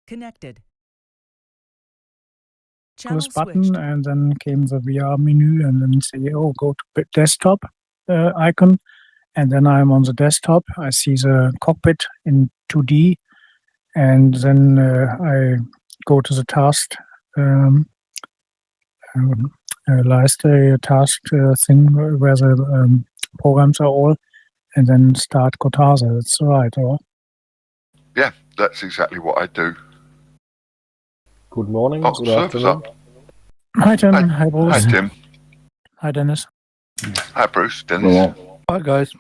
Connected. Channel Channel button, switched. and then came the VR menu, and then say, oh, go to desktop icon, and then I'm on the desktop. I see the cockpit in 2D, and then I go to the task list task thing where the programs are all, and then start Cortázar. That's right, or? Yeah, that's exactly what I do. Good morning, Oh, good surf's afternoon. up. Hi, Tim. Hi, Bruce. Hi, Tim. Hi, Dennis. Hi, Bruce. Dennis. Hi, guys.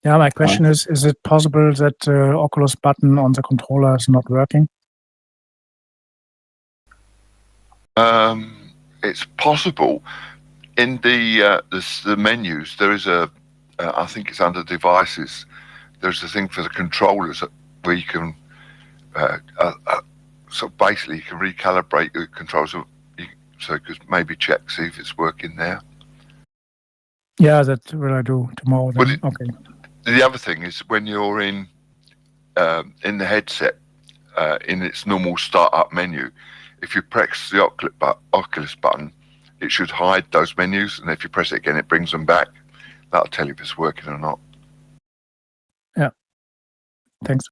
Yeah, my question is it possible that the Oculus button on the controller is not working? It's possible. In the menus, there is I think it's under devices, there's a thing for the controllers where you can, so basically you can recalibrate your controls, so you could maybe check, see if it's working there. Yeah, that will I do tomorrow then. Okay. The other thing is when you're in the headset, in its normal startup menu, if you press the Oculus button, it should hide those menus, and if you press it again, it brings them back. That'll tell you if it's working or not. Yeah. Thanks.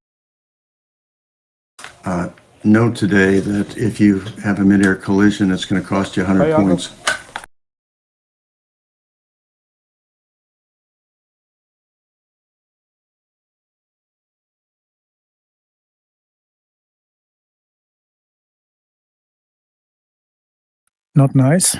Note today that if you have a mid-air collision, it's going to cost you 100 Hi, points. Not nice.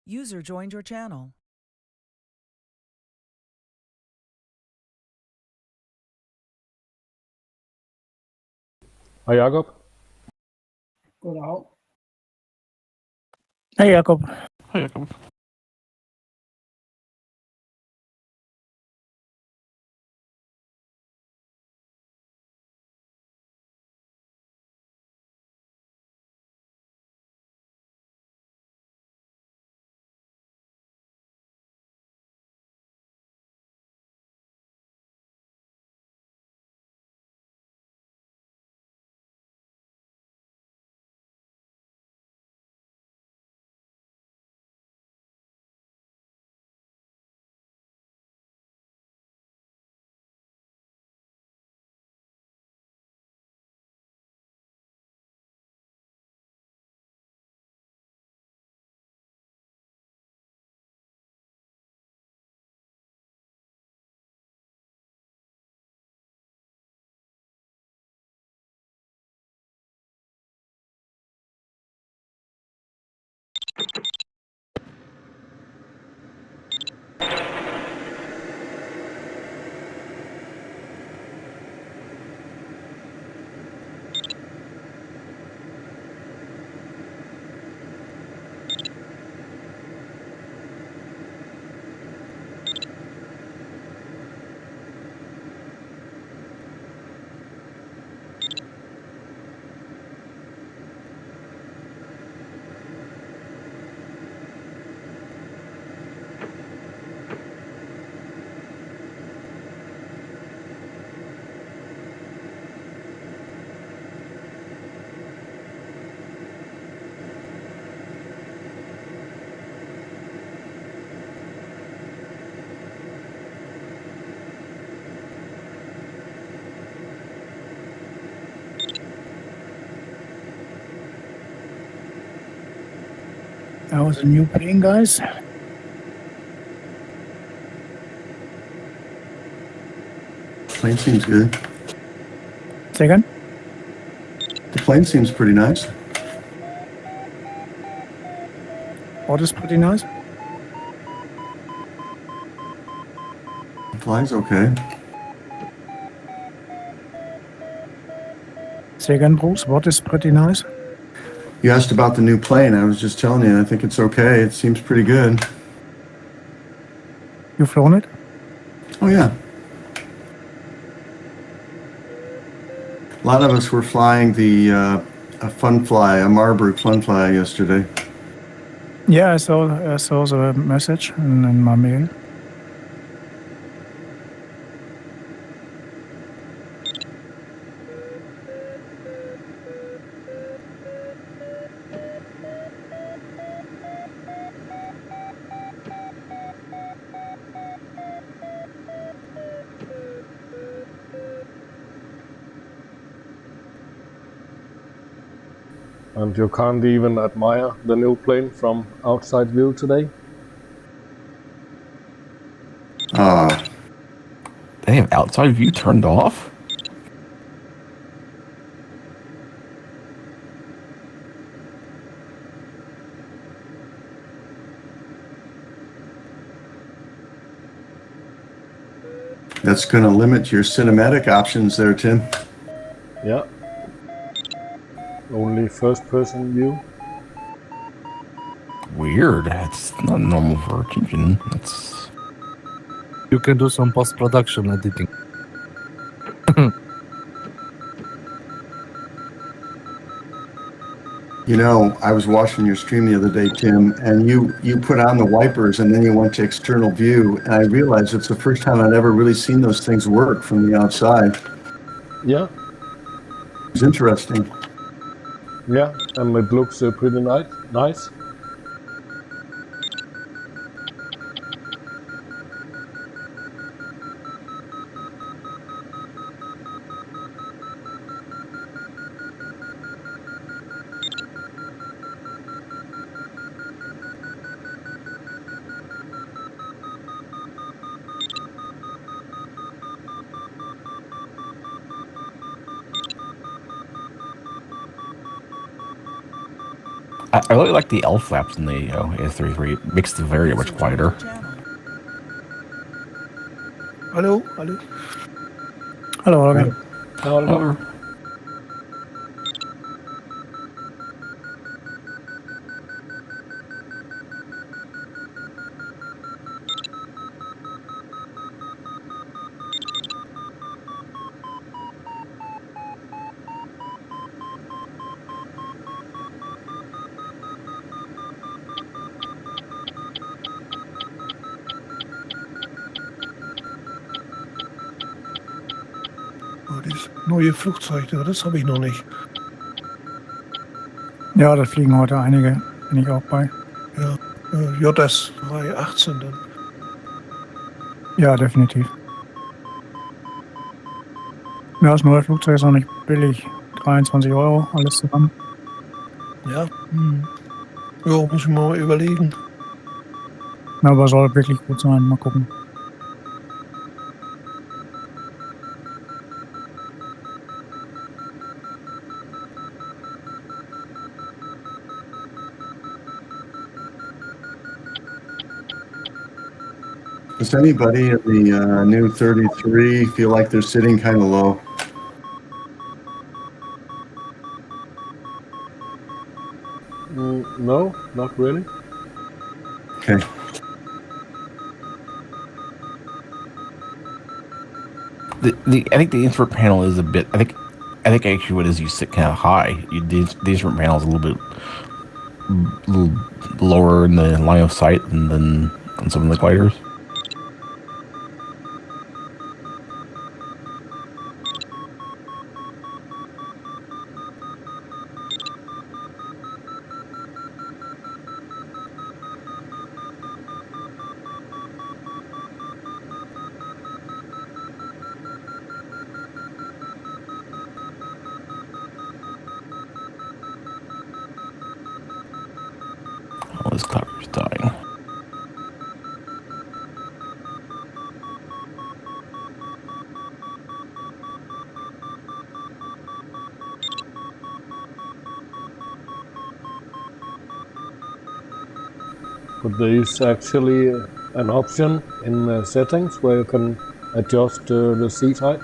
User joined your channel. Hi, Jakob. Hey, Jakob. Hi, Jakob. That was a new plane, guys. Plane seems good. Say again? The plane seems pretty nice. What is pretty nice? It flies okay. Say again, Bruce. What is pretty nice? You asked about the new plane. I was just telling you, I think it's okay. It seems pretty good. You've flown it? Oh, yeah. A lot of us were flying a fun fly, a Marburg fun fly yesterday. Yeah, I saw the message in my mail. And you can't even admire the new plane from outside view today? They have outside view turned off? That's going to limit your cinematic options there, Tim. Yeah. Only first person view. Weird. That's not normal for Tchin Tchin. That's... You can do some post-production editing. You know, I was watching your stream the other day, Tim, and you put on the wipers and then you went to external view, and I realized it's the first time I'd ever really seen those things work from the outside. Yeah. It's interesting. Yeah, and it looks pretty nice. I really like the L flaps in the A33. It makes it very much quieter. Hallo, hallo. Hello, Holger. However, Oh, dieses neue Flugzeug, das habe ich noch nicht. Ja, da fliegen heute einige. Bin ich auch bei. Ja, JS 318 dann. Ja, definitiv. Ja, das neue Flugzeug ist auch nicht billig. 23 €, alles zusammen. Ja, ja, muss ich mal überlegen. Aber soll wirklich gut sein. Mal gucken. Does anybody in the new 33 feel like they're sitting kind of low? No, not really. Okay. I think the instrument panel is a bit. I think actually what is you sit kind of high. The instrument panel is a little lower in the line of sight than on some of the gliders. this clocker is dying. But there is actually an option in settings where you can adjust the seat height.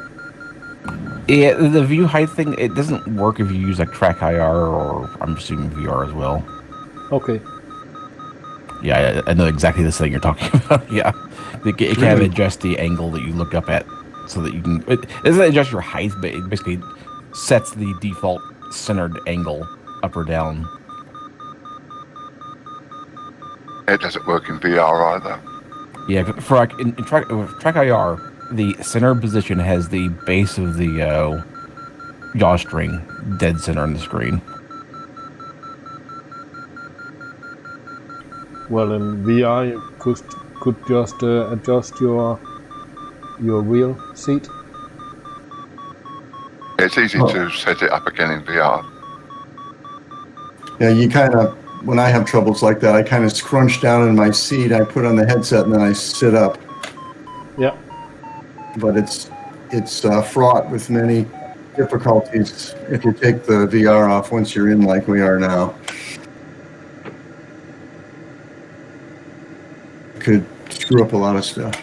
Yeah, the view height thing, it doesn't work if you use like track IR or I'm assuming VR as well. Okay. Yeah, I know exactly this thing you're talking about. Yeah, it can adjust the angle that you look up at so that you can. It doesn't adjust your height, but it basically sets the default centered angle up or down. It doesn't work in VR either. Yeah, for like in track IR, the center position has the base of the yaw string dead center on the screen. Well, in VR you could just adjust your wheel seat. It's easy to set it up again in VR. Yeah, you kind of, when I have troubles like that, I kind of scrunch down in my seat, I put on the headset, and then I sit up. Yeah. But it's fraught with many difficulties if you take the VR off once you're in like we are now. Could screw up a lot of stuff.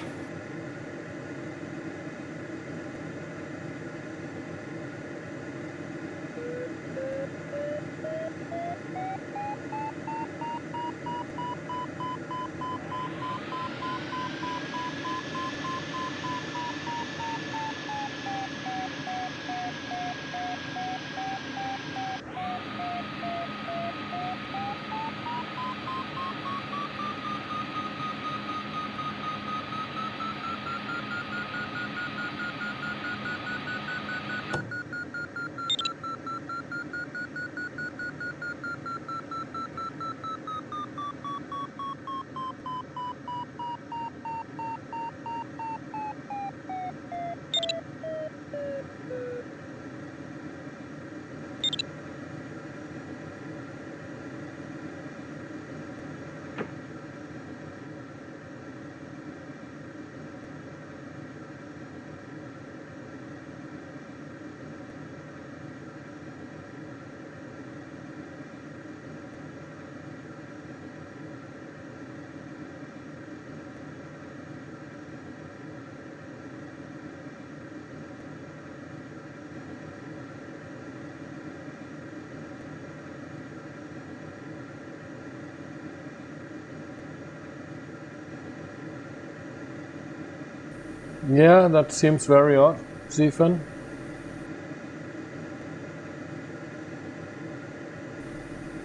Yeah, that seems very odd, Stephen.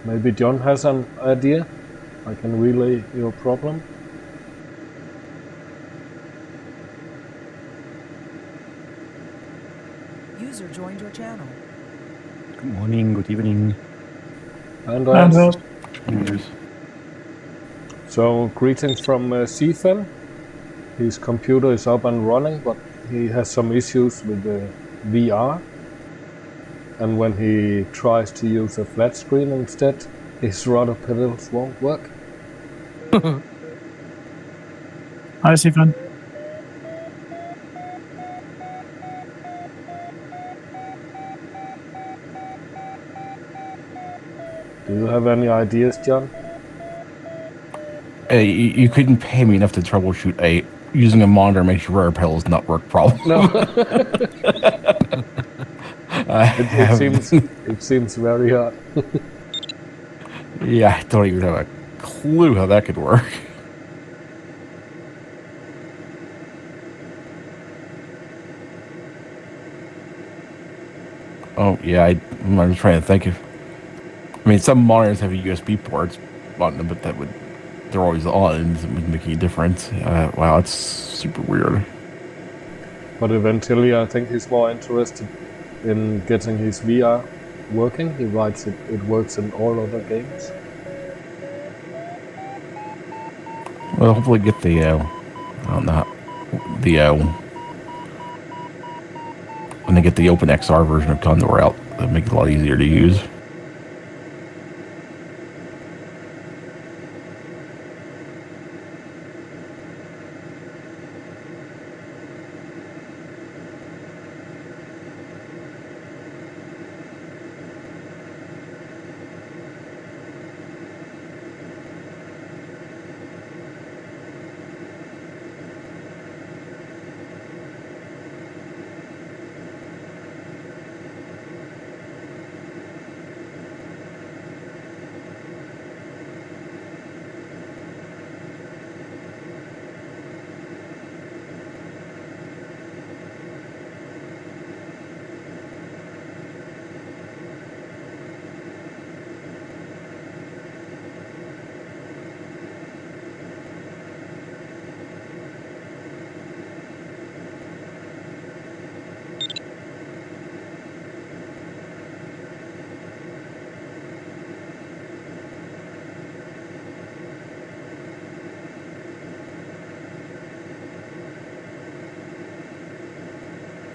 Maybe John has an idea. I can relay your problem. User joined your channel. Good morning, good evening. And so, greetings from Stephen. His computer is up and running, but he has some issues with the VR. And when he tries to use a flat screen instead, his rudder pedals won't work. Hi, Stephen. Do you have any ideas, John? You couldn't pay me enough to troubleshoot using a monitor makes your rudder pedals not work problem. No. It seems very hard. Yeah, I don't even have a clue how that could work. Oh, yeah, I'm just trying to think of... I mean, some monitors have USB ports on them, but they're always on, and it wouldn't make any difference. Wow, it's super weird. But eventually, I think he's more interested in getting his VR working. He writes it works in all other games. Well, hopefully get the, when they get the OpenXR version of Condor out, that'll make it a lot easier to use.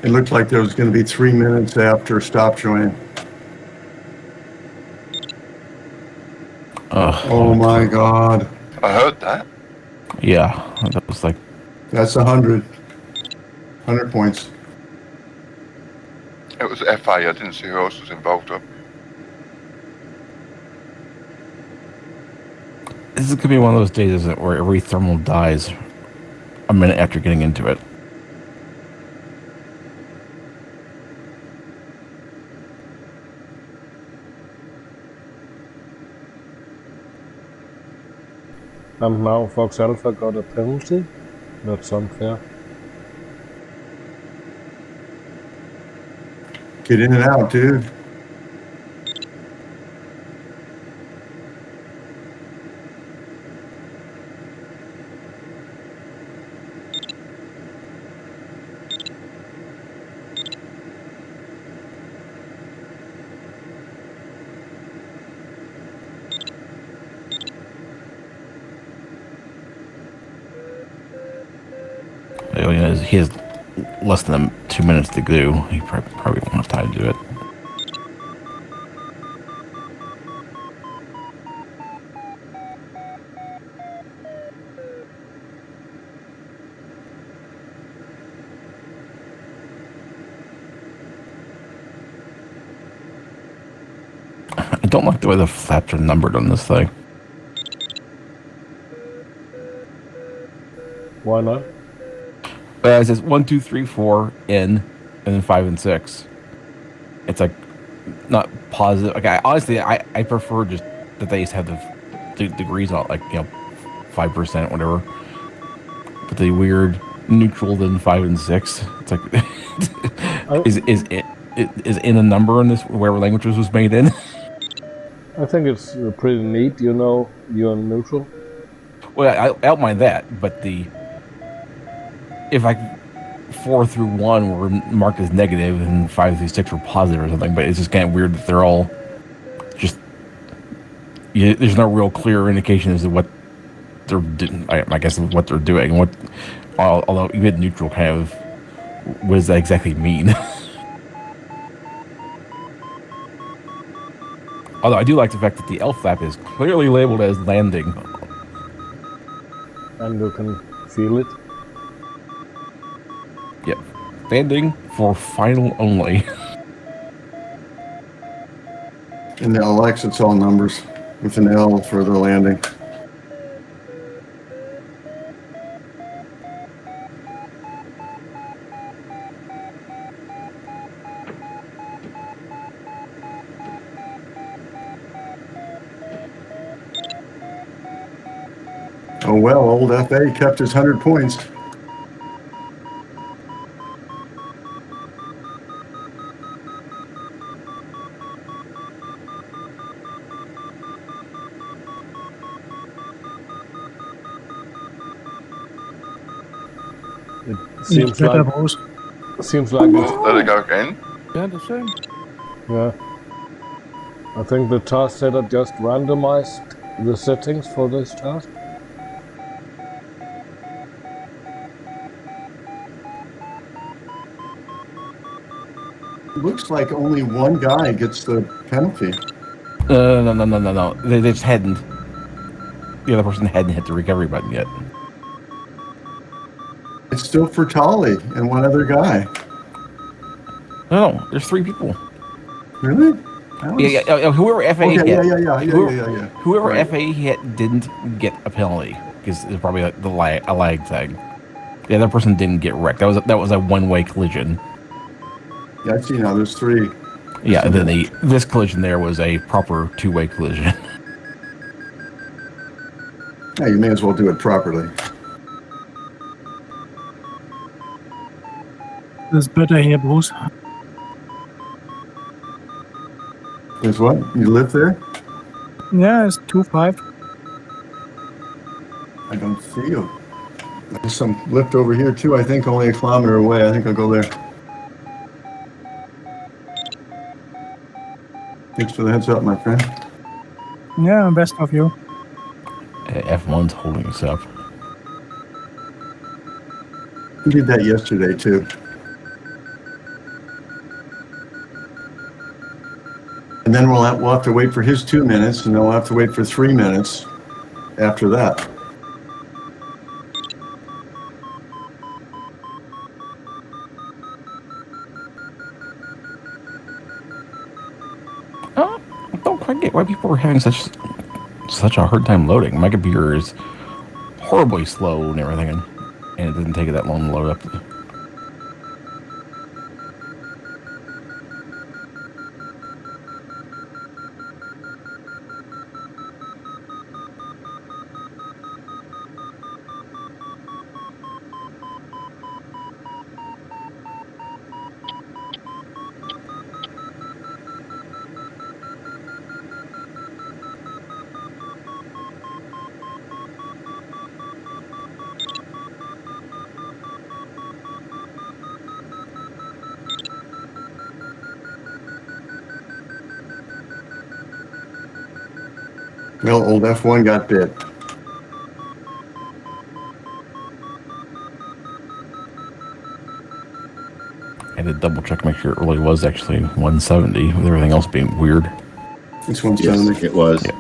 It looked like there was going to be 3 minutes after stop join. Oh my God. I heard that. Yeah, that was like That's 100. 100 points. It was FA. I didn't see who else was involved. this is gonna be one of those days, isn't it, where every thermal dies a minute after getting into it. And now Fox Alpha got a penalty. That's unfair. Get in and out, dude. He has less than 2 minutes to go. He probably won't have time to do it. I don't like the way the flaps are numbered on this thing. Why not? It says 1, 2, 3, 4 in, and then 5 and 6. It's like not positive. Okay, honestly, I prefer just that they just have the degrees on, like, 5%, whatever. But the weird neutral then 5 and 6. It's like is in a number in this wherever language this was made in. I think it's pretty neat, you're neutral. Well, I don't mind that, but if 4 through 1 were marked as negative and 5 through 6 were positive or something, but it's just kind of weird that they're all just. There's no real clear indication as to what they're doing. I guess what they're doing. Although even neutral kind of, what does that exactly mean? Although I do like the fact that the L flap is clearly labeled as landing. And you can feel it. Yep. Landing for final only. In the LX, it's all numbers with an L for the landing. Oh well, old FA kept his 100 points. Seems like it's. Let it go again. Yeah, the same. Yeah. I think the task setter just randomized the settings for this task. Looks like only one guy gets the penalty. No. They just hadn't. The other person hadn't hit the recovery button yet. It's still for Tolly and one other guy. No, there's 3 people. Really? Yeah. Whoever FA hit. Yeah. Whoever FA hit didn't get a penalty because it's probably a lag thing. The other person didn't get wrecked. That was a one-way collision. Yeah, I see now. There's 3. Yeah, and then this collision there was a proper 2-way collision. Yeah, you may as well do it properly. It's better here, Bruce. There's what? You live there? Yeah, it's 2-5. I don't see you. There's some lift over here too, I think only a kilometer away. I think I'll go there. Thanks for the heads up, my friend. Yeah, best of you. F1's holding us up. We did that yesterday too. And then we'll have to wait for his 2 minutes, and then we'll have to wait for 3 minutes after that. I don't quite get why people were having such a hard time loading. My computer is horribly slow and everything, and it didn't take it that long to load up. Well, old F1 got bit. I had to double check, make sure it really was actually 170, with everything else being weird. It's 170. Yes, it was. Yeah.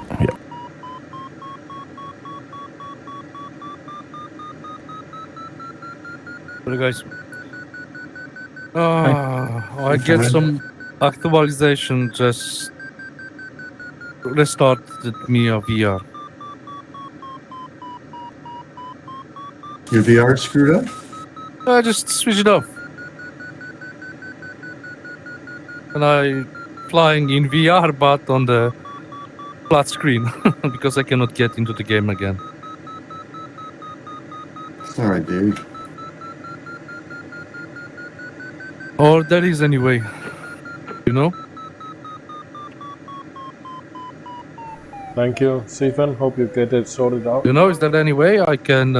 Sorry, guys. I get some actualization just restarted me a VR. Your VR screwed up? I just switch it off. And I flying in VR but on the flat screen because I cannot get into the game again. Sorry, dude. Or there is anyway, you know? Thank you, Stephen. Hope you get it sorted out. You know, is there any way I can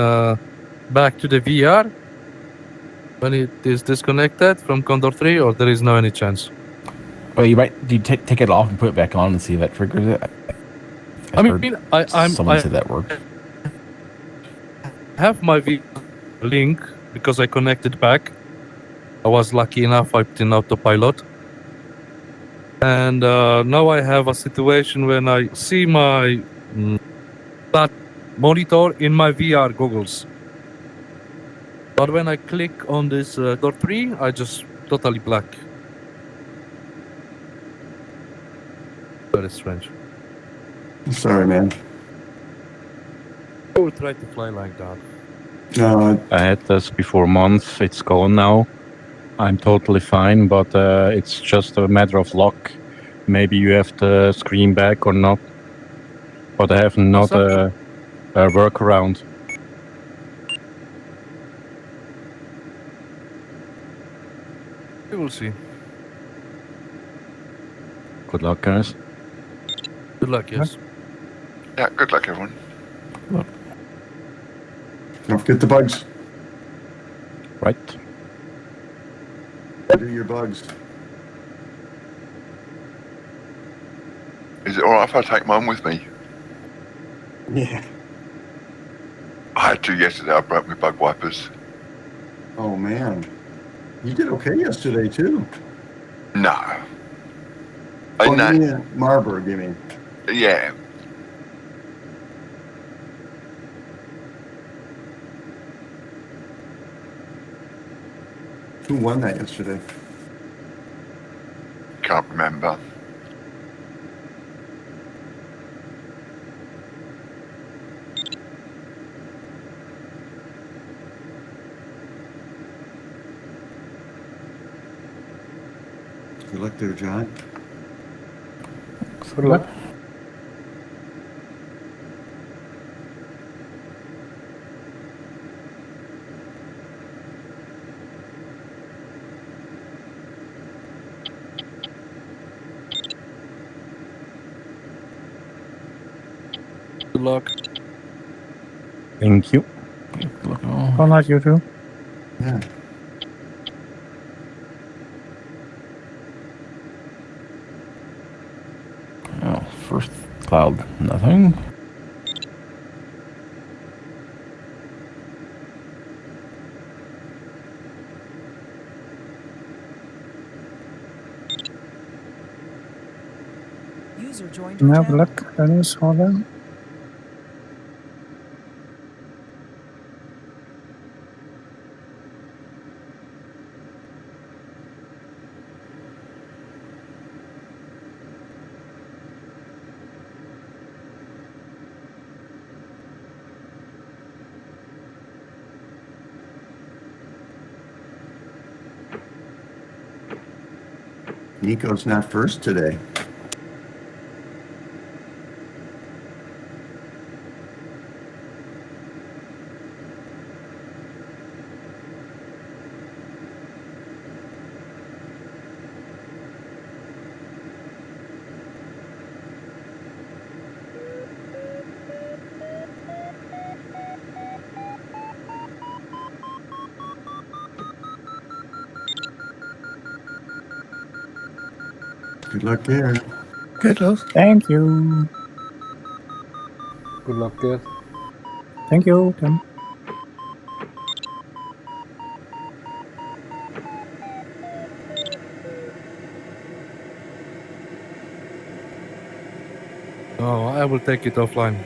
back to the VR when it is disconnected from Condor3, or there is no any chance? Well, you might take it off and put it back on and see if that triggers it. I mean, someone said that worked. Have my VR link because I connected back. I was lucky enough I put in autopilot. And now I have a situation when I see my that monitor in my VR goggles. But when I click on this door 3, I just totally black. Very strange. I'm sorry, man. I will try to fly like that. No, I had this before a month. It's gone now. I'm totally fine, but it's just a matter of luck. Maybe you have the screen back or not. But I have not a workaround. We will see. Good luck, guys. Good luck, yes. Yeah, good luck, everyone. don't forget the bugs. Right. Do your bugs. Is it alright if I take mine with me? Yeah. I had to yesterday. I broke my bug wipers. Oh, man. You did okay yesterday, too. No. Oh, No. you mean Marburg, you mean? Yeah. Who won that yesterday? Can't remember. Good luck there, John. Good luck. Good luck. Thank you. Good luck. Oh. Good luck, you too. Yeah. Oh, first cloud, nothing. User joined your No, channel. look, that is all there. Nico's not first today. Good luck there. Good luck. Thank you. Good luck, Gert. Thank you, Tim. Oh, I will take it offline.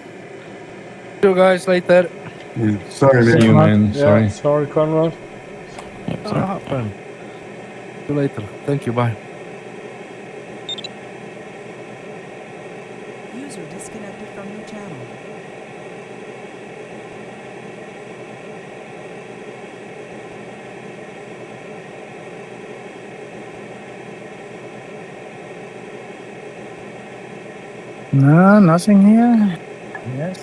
See you guys later. Yeah. Sorry, See you, man. man. Sorry. Yeah, sorry, Conrad. Yep, Ah, sorry. happen. See you later. Thank you. Bye. User disconnected from your channel. No, nothing here. Yes.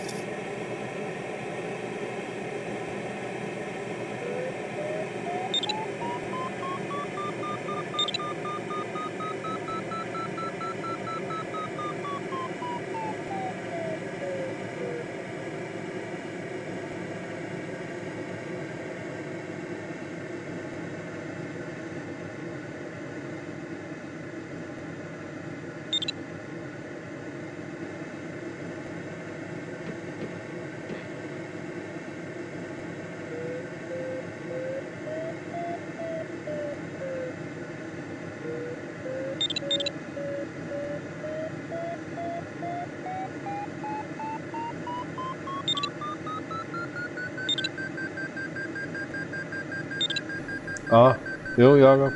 Jo, Jacob.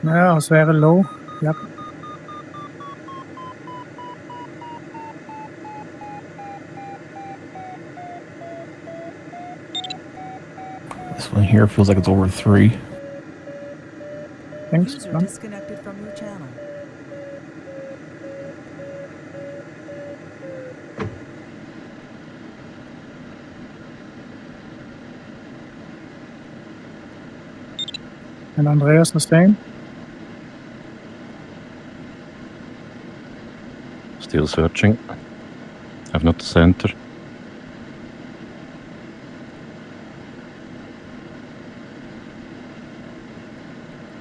Ja, als wäre low. Ja. This one here feels like it's over 3. Thanks. User Tom. disconnected from your channel. And Andreas the same. Still searching. I've not the center.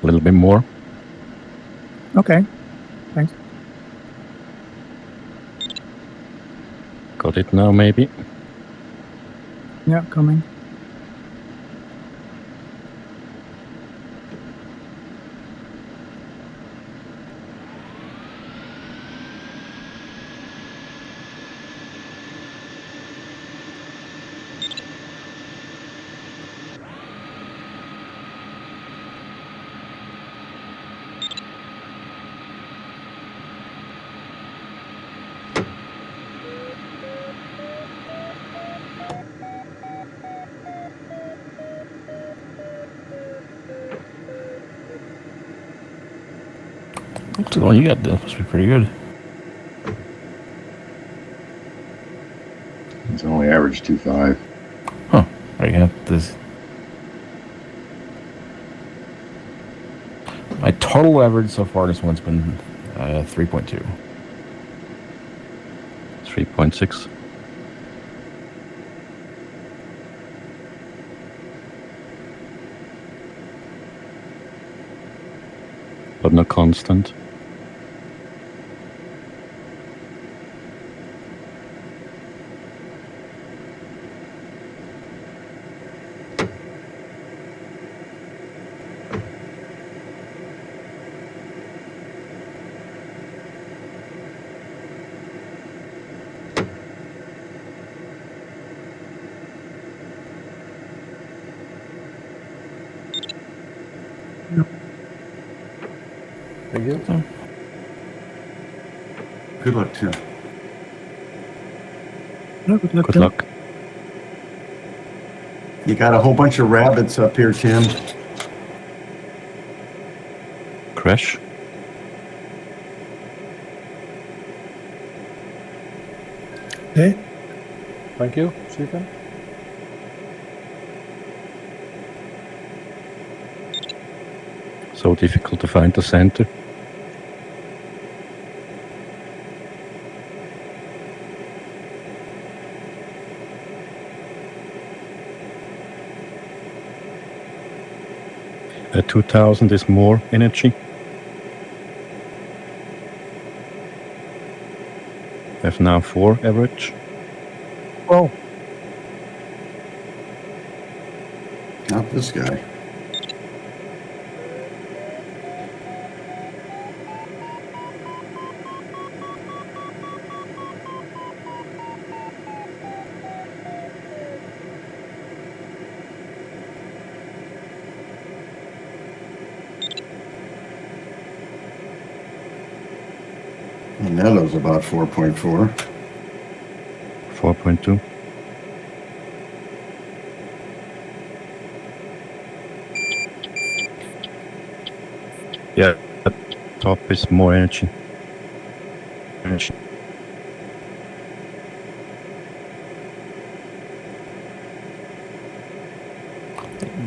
A little bit more. Okay. Thanks. Got it now, maybe. Yeah, coming. Looks like the one you got must be pretty good. It's only average 2.5. Huh. Right, yeah. This. My total average so far this one's been 3.2. 3.6. But not constant. Thank you. Good luck, Tim. No, good luck. Good Tim. luck. You got a whole bunch of rabbits up here, Tim. Crash. Hey, Thank you, Stephen. So difficult to find the center. At 2000 is more energy. I have now 4 average. Oh, Not this guy. And Neto's about 4.4. 4.2. Yeah, at top is more energy. Energy.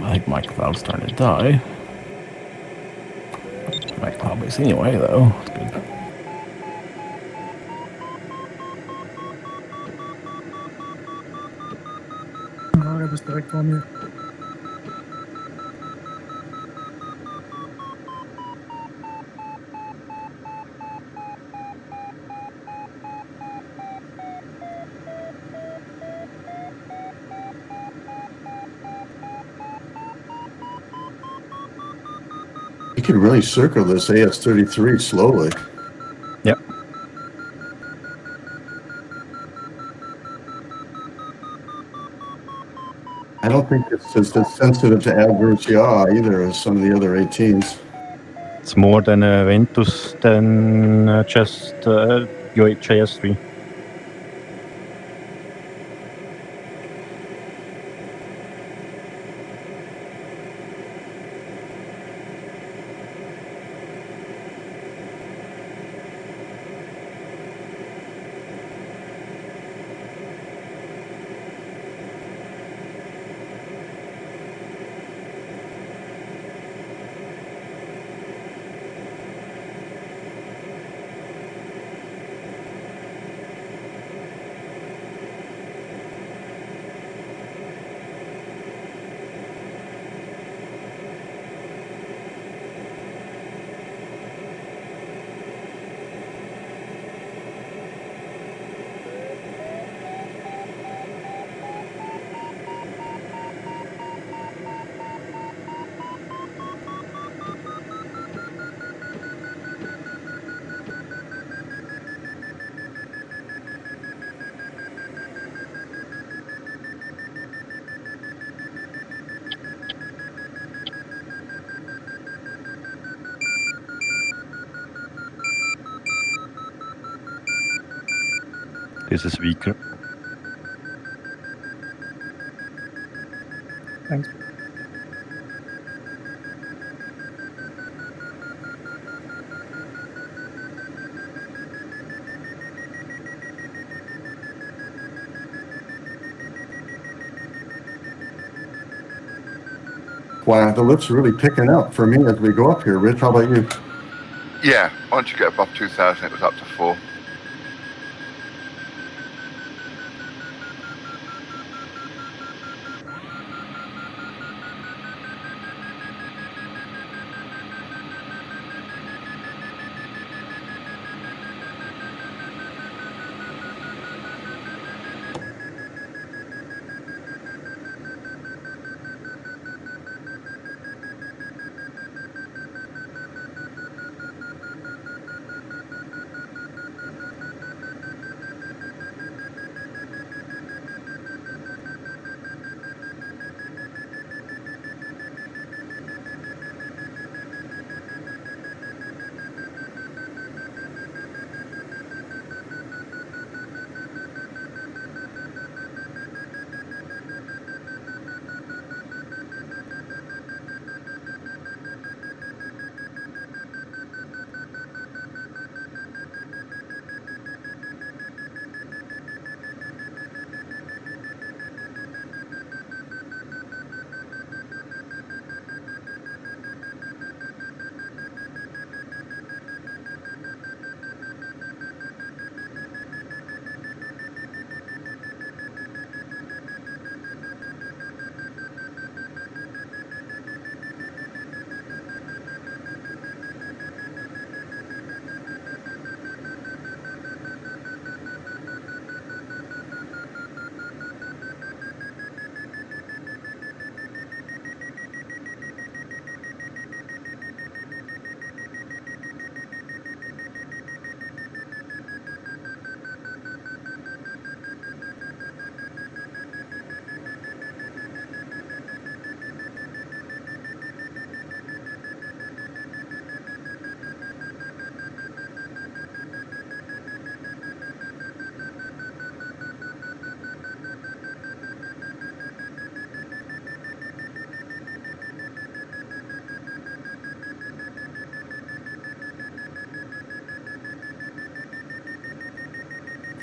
I think my cloud's starting to die. My cloud base anyway, though. It's good. no, dat is direct van je. You can really circle this AS-33 slowly. Yep. I don't think it's just as sensitive to adverse yaw either as some of the other 18s. It's more than a Ventus than just your JS3. This is weaker. Thanks. Wow, the lift's really picking up for me as we go up here. Rich, how about you? Yeah, once you get above 2,000, it was up to 4.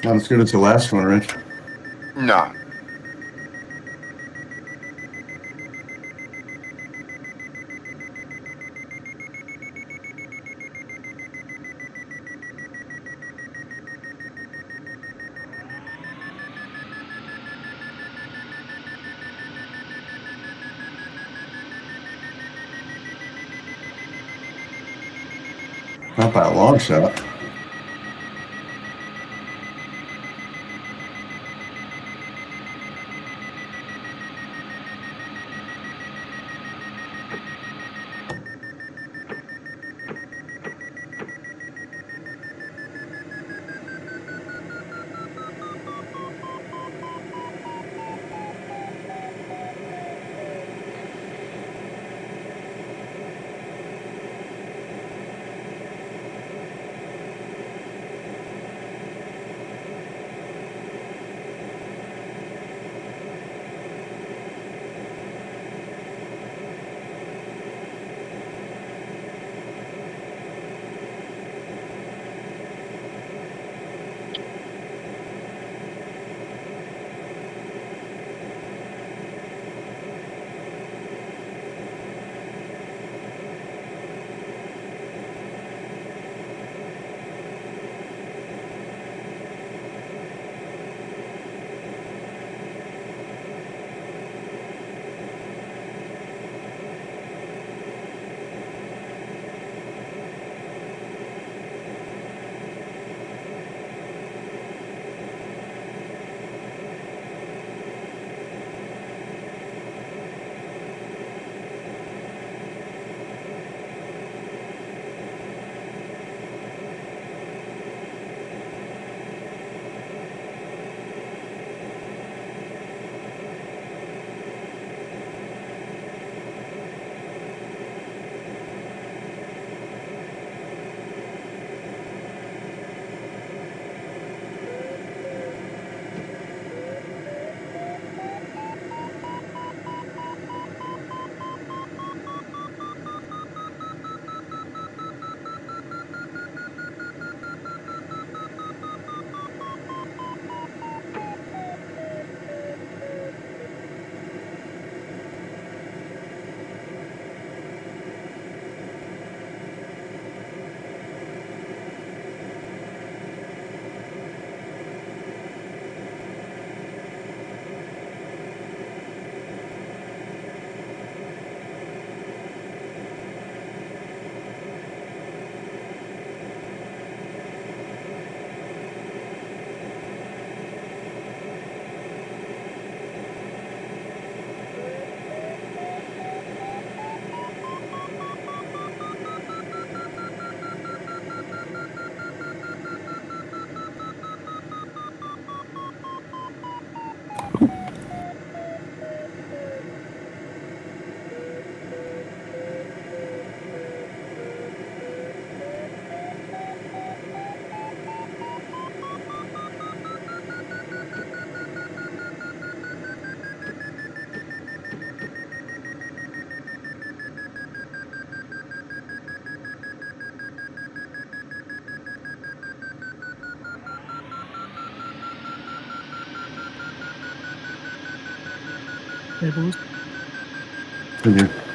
Not as good as the last one, right? No. Not by a long shot. Hey, Bruce. Thank you.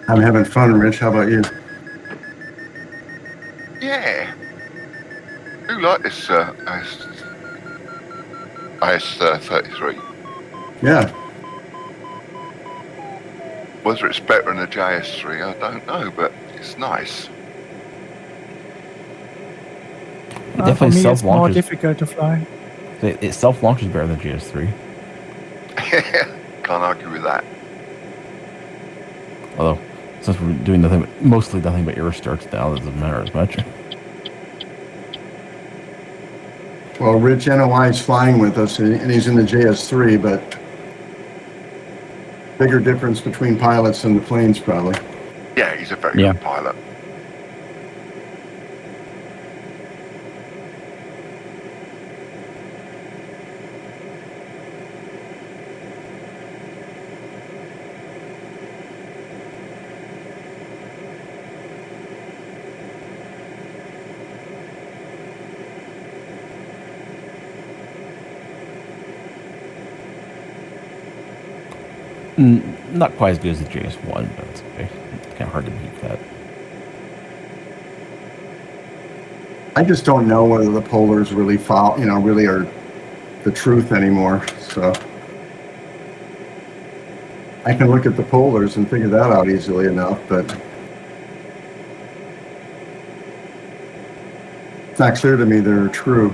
I'm having fun, Rich. How about you? Yeah. I do like this IS-33. Yeah. Whether it's better than a JS3, I don't know, but it's nice. It For definitely me, it's more self-launches. difficult to fly. It self-launches better than GS3. Can't argue with that. Although, since we're doing mostly nothing but air starts now, it doesn't matter as much. Well, Rich NOI is flying with us, and he's in the JS3, but bigger difference between pilots and the planes, probably. Yeah, he's a very good pilot. Not quite as good as the JS1, but it's okay. It's kind of hard to beat that. I just don't know whether the polars really follow, really are the truth anymore. So I can look at the polars and figure that out easily enough, but it's not clear to me they're true.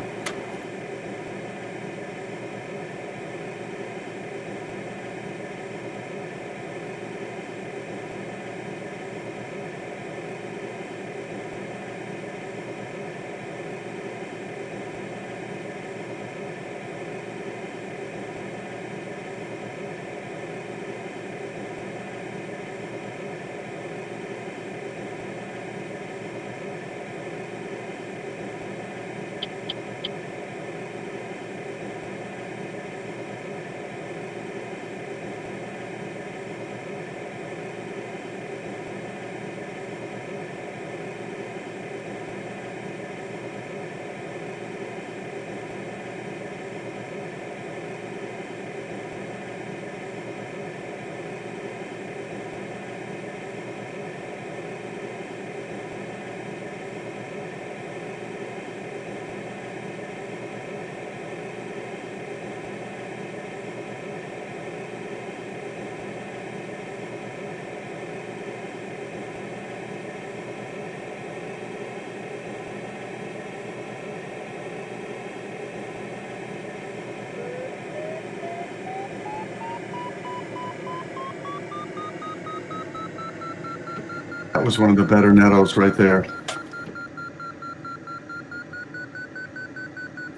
That was one of the better Nettos right there.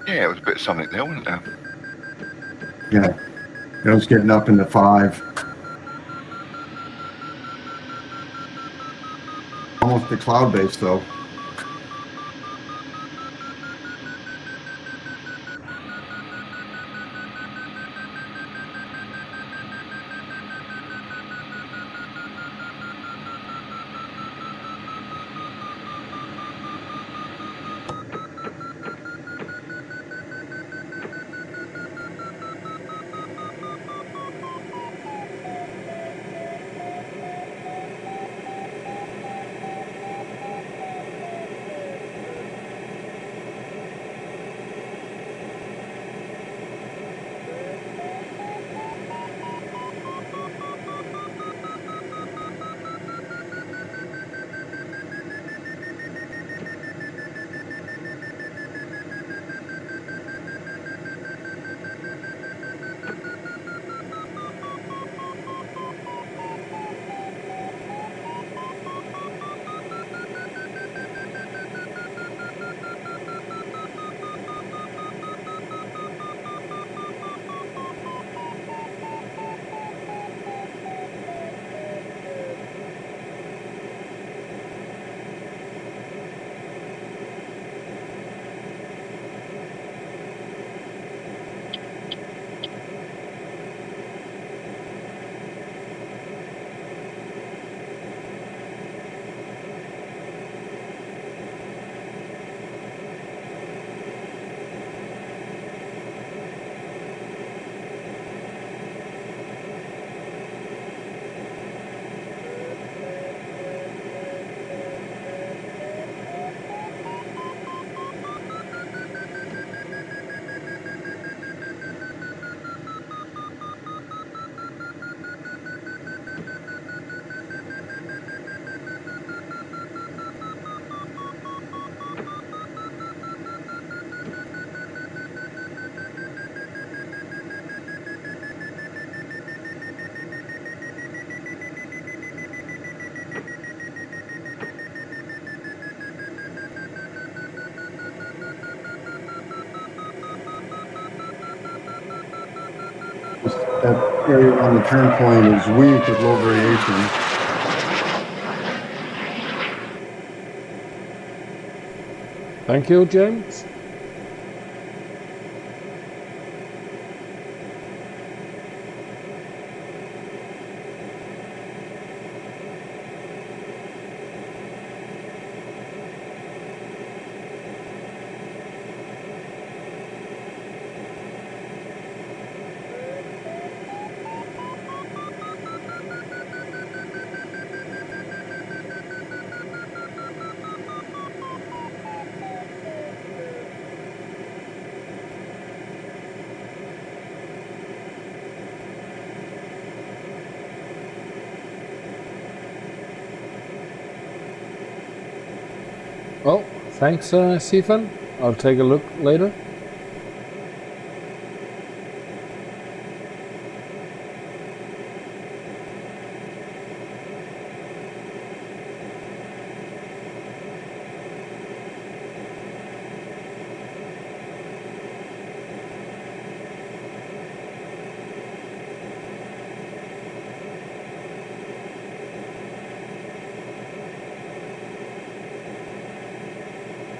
Yeah, it was a bit of something there, wasn't there? Yeah, it was getting up into 5. Almost the cloud base, though. area around the turn point is weak with low variation. Thank you, James. Oh, thanks, Stephen. I'll take a look later.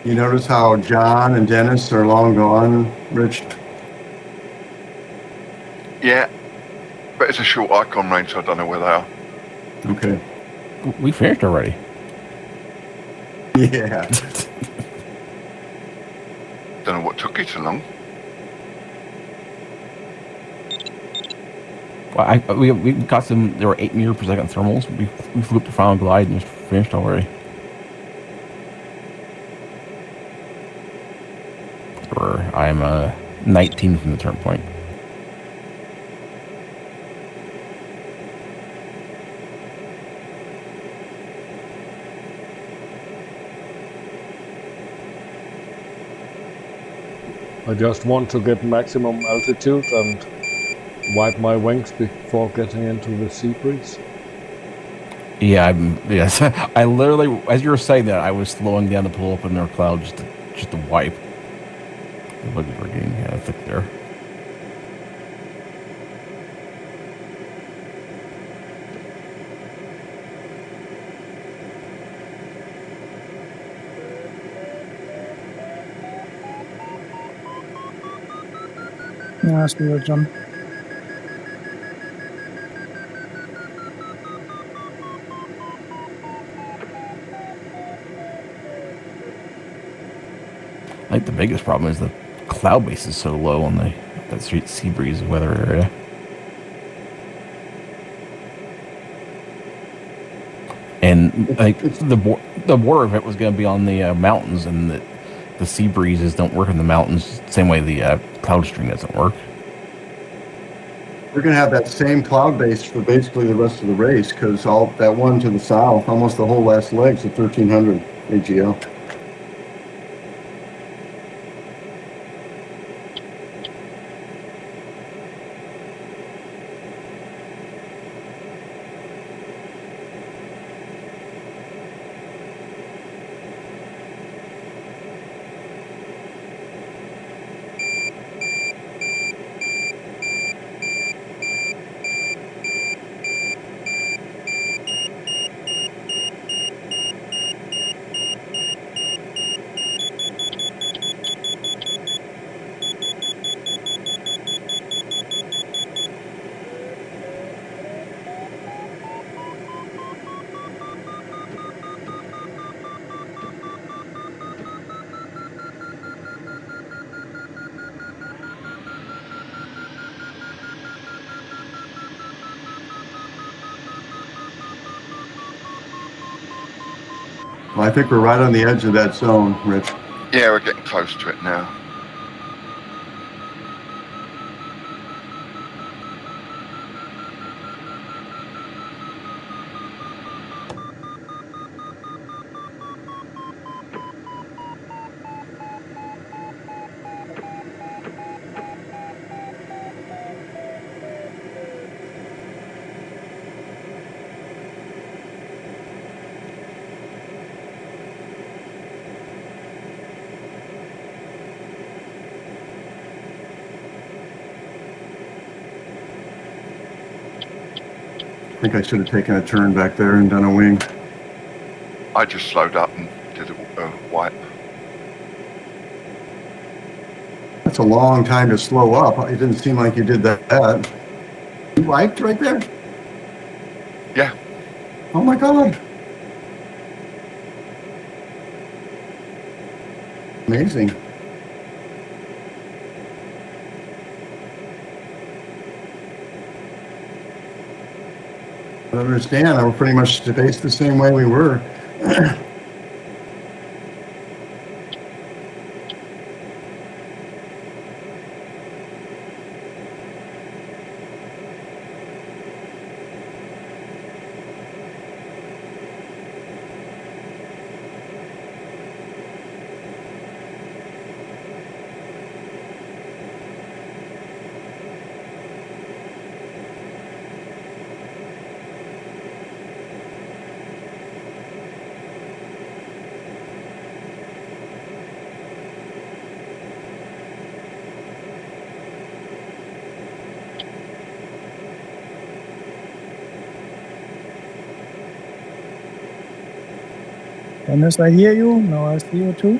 You notice how John and Dennis are long gone, Rich? Yeah, but it's a short icon range, so I don't know where they are. Okay. We finished already. Yeah. Don't know what took you so long. Well, we got some. There were 8 meters per second thermals. We flew up the final glide and just finished already. I'm 19 from the turn point. I just want to get maximum altitude and wipe my wings before getting into the sea breeze. Yeah, yes. I literally, as you were saying that, I was slowing down to pull up in their cloud just to wipe. The bugs were getting thick there. Yeah, I see you, John. I think the biggest problem is the cloud base is so low on that sea breeze weather area. And like the border of it was going to be on the mountains, and the sea breezes don't work in the mountains same way the cloud stream doesn't work. We're going to have that same cloud base for basically the rest of the race because all that one to the south, almost the whole last leg's at 1300 AGL. Well, I think we're right on the edge of that zone, Rich. Yeah, we're getting close to it now. think I should have taken a turn back there and done a wing. I just slowed up and did a wipe. That's a long time to slow up. It didn't seem like you did that. You wiped right there? Yeah. Oh my God. Amazing. I don't understand. I was pretty much spaced the same way we were. Dennis, I hear you. Now I see you too.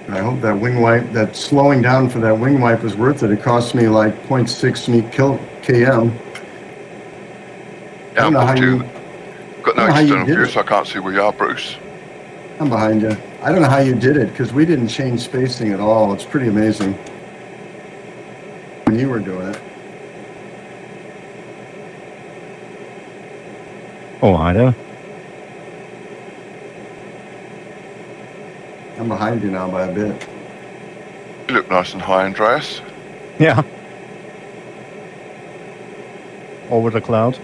I hope that wing wipe, that slowing down for that wing wipe was worth it. It cost me like 0.6 km. Yeah, I don't know how you. got no external view, so I can't see where you are, Bruce. I'm behind you. I don't know how you did it because we didn't change spacing at all. It's pretty amazing when you were doing it. Oh, hi there. I'm behind you now by a bit. You look nice and high, Andreas. Yeah. Over the cloud.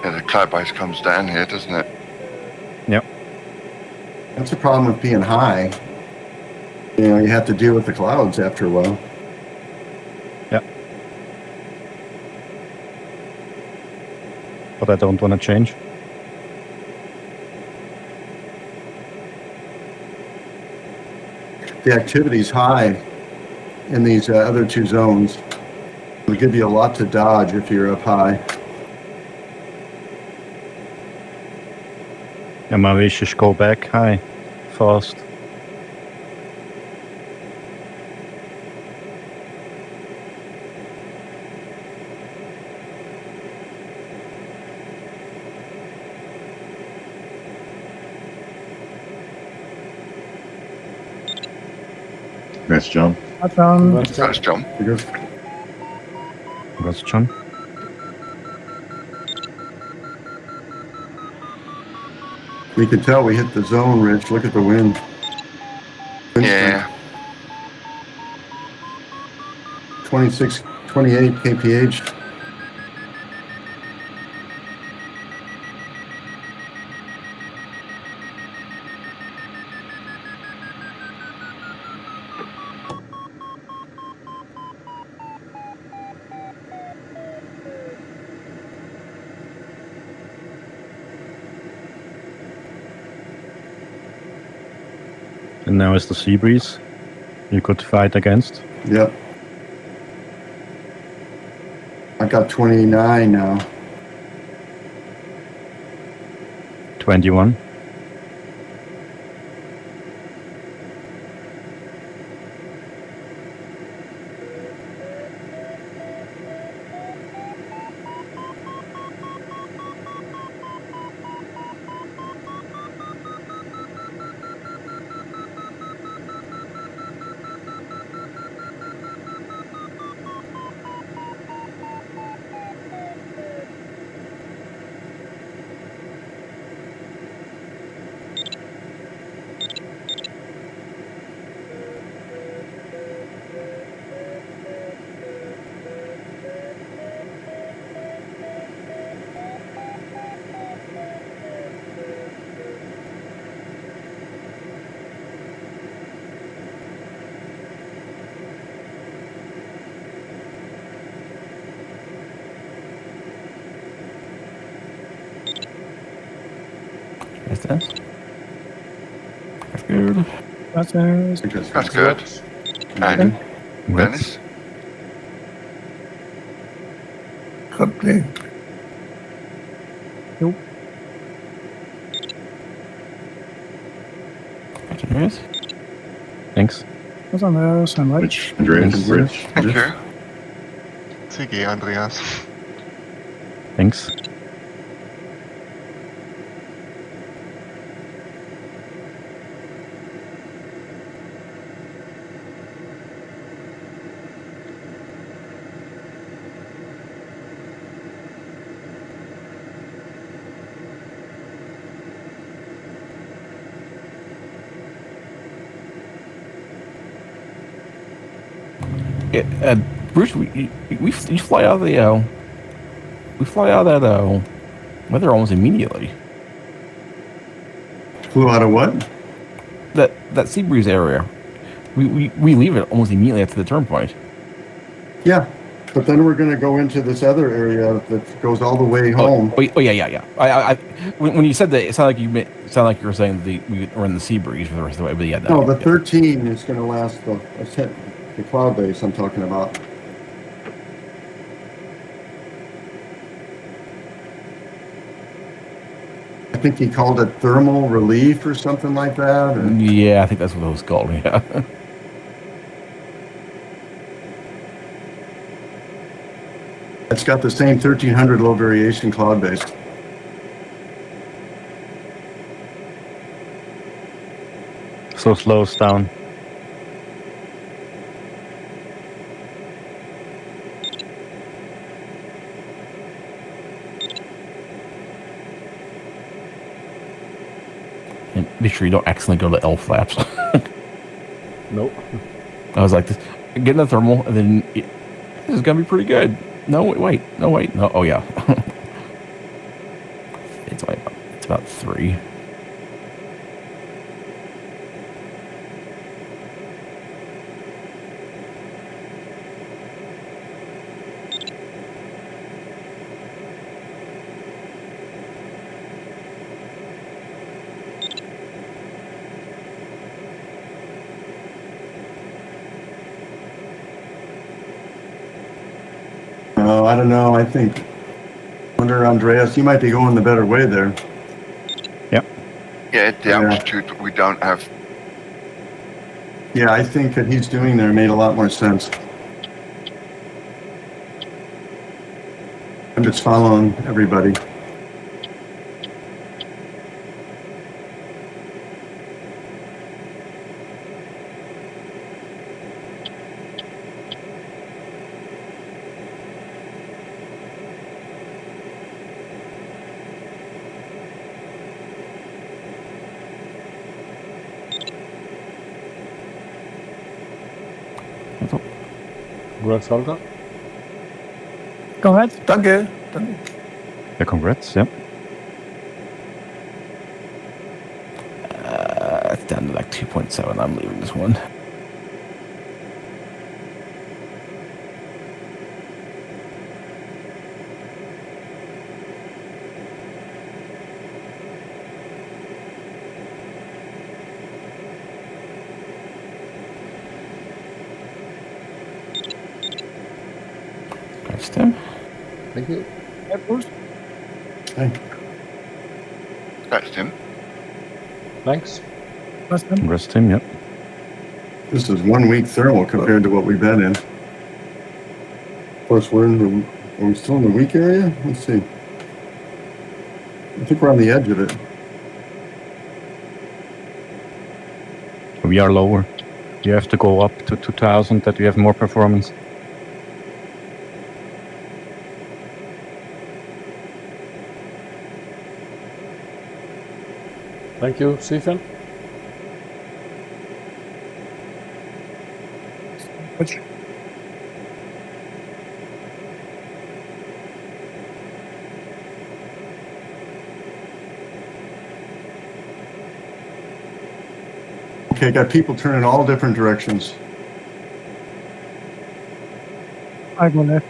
Yeah, the cloud base comes down here, doesn't it? Yep. That's the problem with being high. You know, you have to deal with the clouds after a while. Yeah. But I don't want to change. The activity's high in these other two zones. It'll give you a lot to dodge if you're up high. And my wish is go back high, fast. That's John. That's John. That's John. You can tell we hit the zone, Rich. Look at the wind. Yeah. 26, 28 kph. And now is the sea breeze you could fight against. Yep. I got 29 now. 21. That's it. That's good. That's That's good. And Dennis? Godt play. Andreas. Thanks. That's Andreas and Rich. Andreas and Rich. Thank you. CG, Andreas. Thanks. Bruce, we fly out of the we fly out of that weather almost immediately. Flew out of what? That sea breeze area. We leave it almost immediately after the turn point. Yeah, but then we're going to go into this other area that goes all the way home. Oh yeah. When you said that, it sounded like you were saying we were in the sea breeze for the rest of the way. But yeah, No, the 13 is going to last the cloud base I'm talking about. I think he called it thermal relief or something like that. Or... Yeah, I think that's what it was called. Yeah. It's got the same 1300 low variation cloud base. So slows down. And make sure you don't accidentally go to L flaps. Nope. I was like, getting the thermal, and then this is gonna be pretty good. No, wait. No, oh yeah. It's about 3. I don't know. I think under Andreas, you might be going the better way there. Yeah, the altitude that we don't have. Yeah, I think that he's doing there made a lot more sense. I'm just following everybody. Congrats, Holger. Go ahead. Danke. Yeah, congrats. Yep. It's down to like 2.7. I'm leaving this one. Thanks, Tim. Thank you. Yeah, Bruce. That's Tim. Thanks. That's them. Congrats, Tim. Yep. This is 1 week thermal compared to what we've been in. Of course, are we still in the weak area? Let's see. I think we're on the edge of it. We are lower. You have to go up to 2000 that you have more performance. Thank you, Stephen. Which Okay, got people turning all different directions. I go left.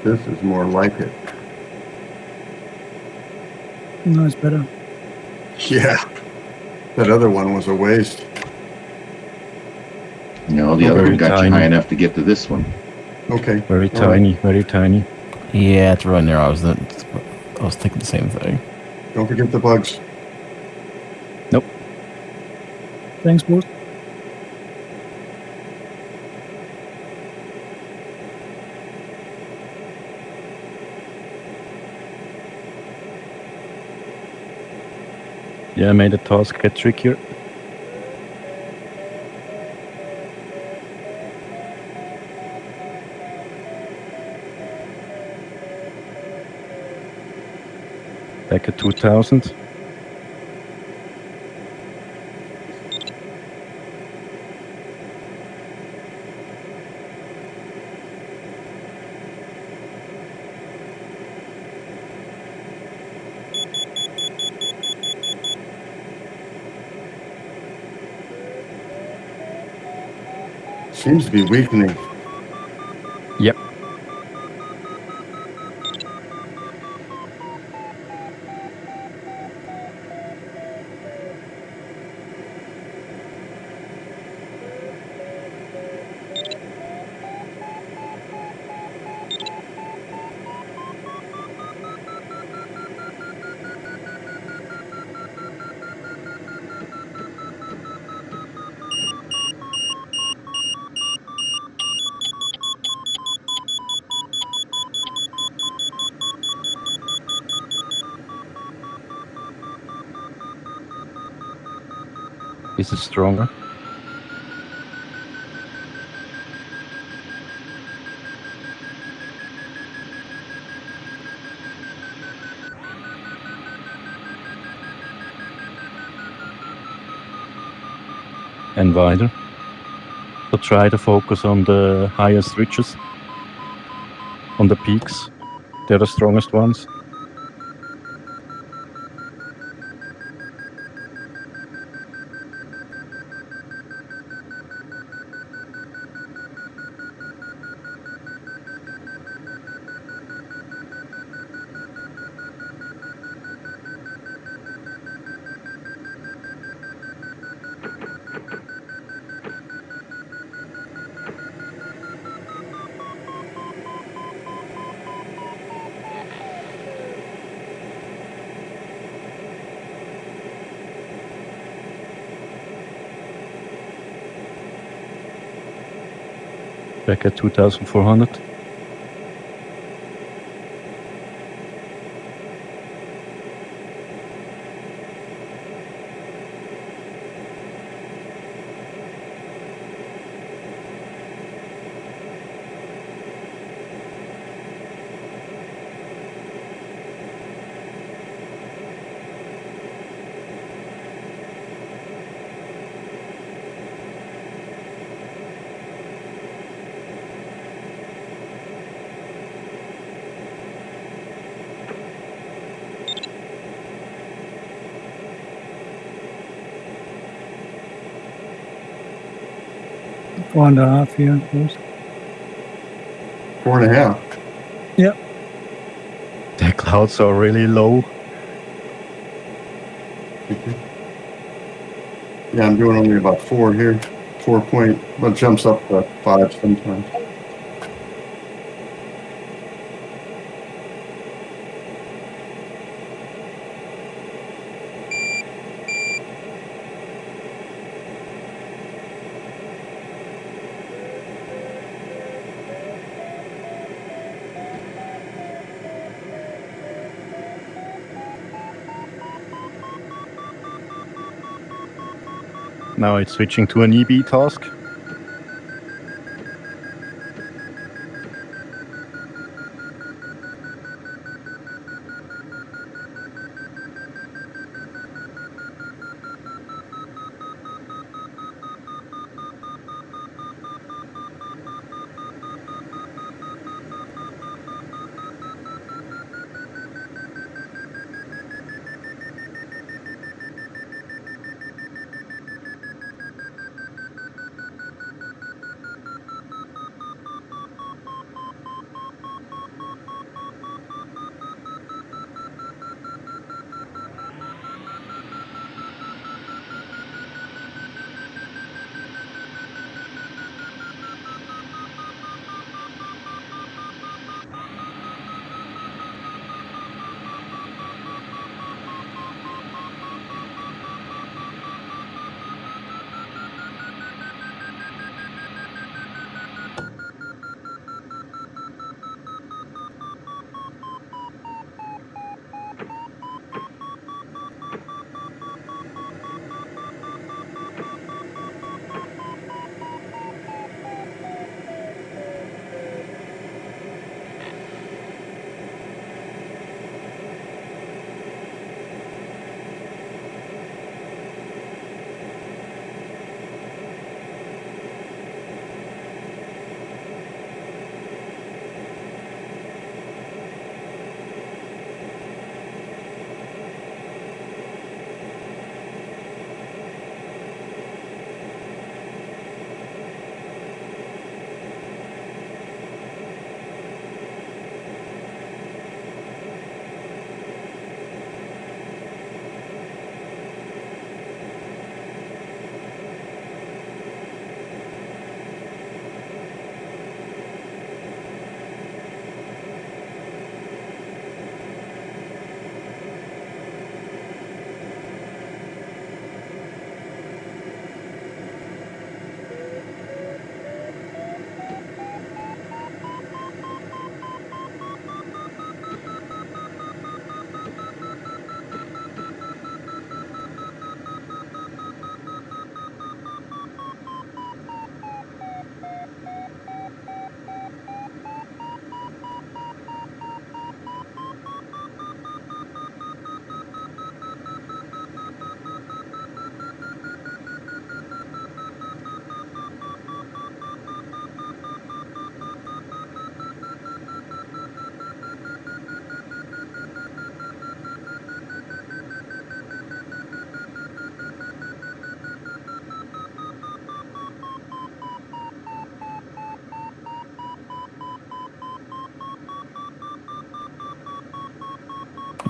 This is more like it. No, it's better. Yeah. That other one was a waste. No, the Oh, other very one got you tiny. high enough to get to this one. Okay. Very All right. tiny, very tiny. Yeah, it's right there. I was thinking the same thing. Don't forget the bugs. Thanks, both. Yeah, made the task get trickier. Back at 2000. Seems to be weakening. Yep. This is stronger. And wider. So try to focus on the highest ridges, on the peaks. They're the strongest ones. Back at 2400. Four and a half here, both. 4.5. The clouds are really low. Yeah, I'm doing only about 4 here. 4 point, but jumps up to 5 sometimes. Now it's switching to an EB task.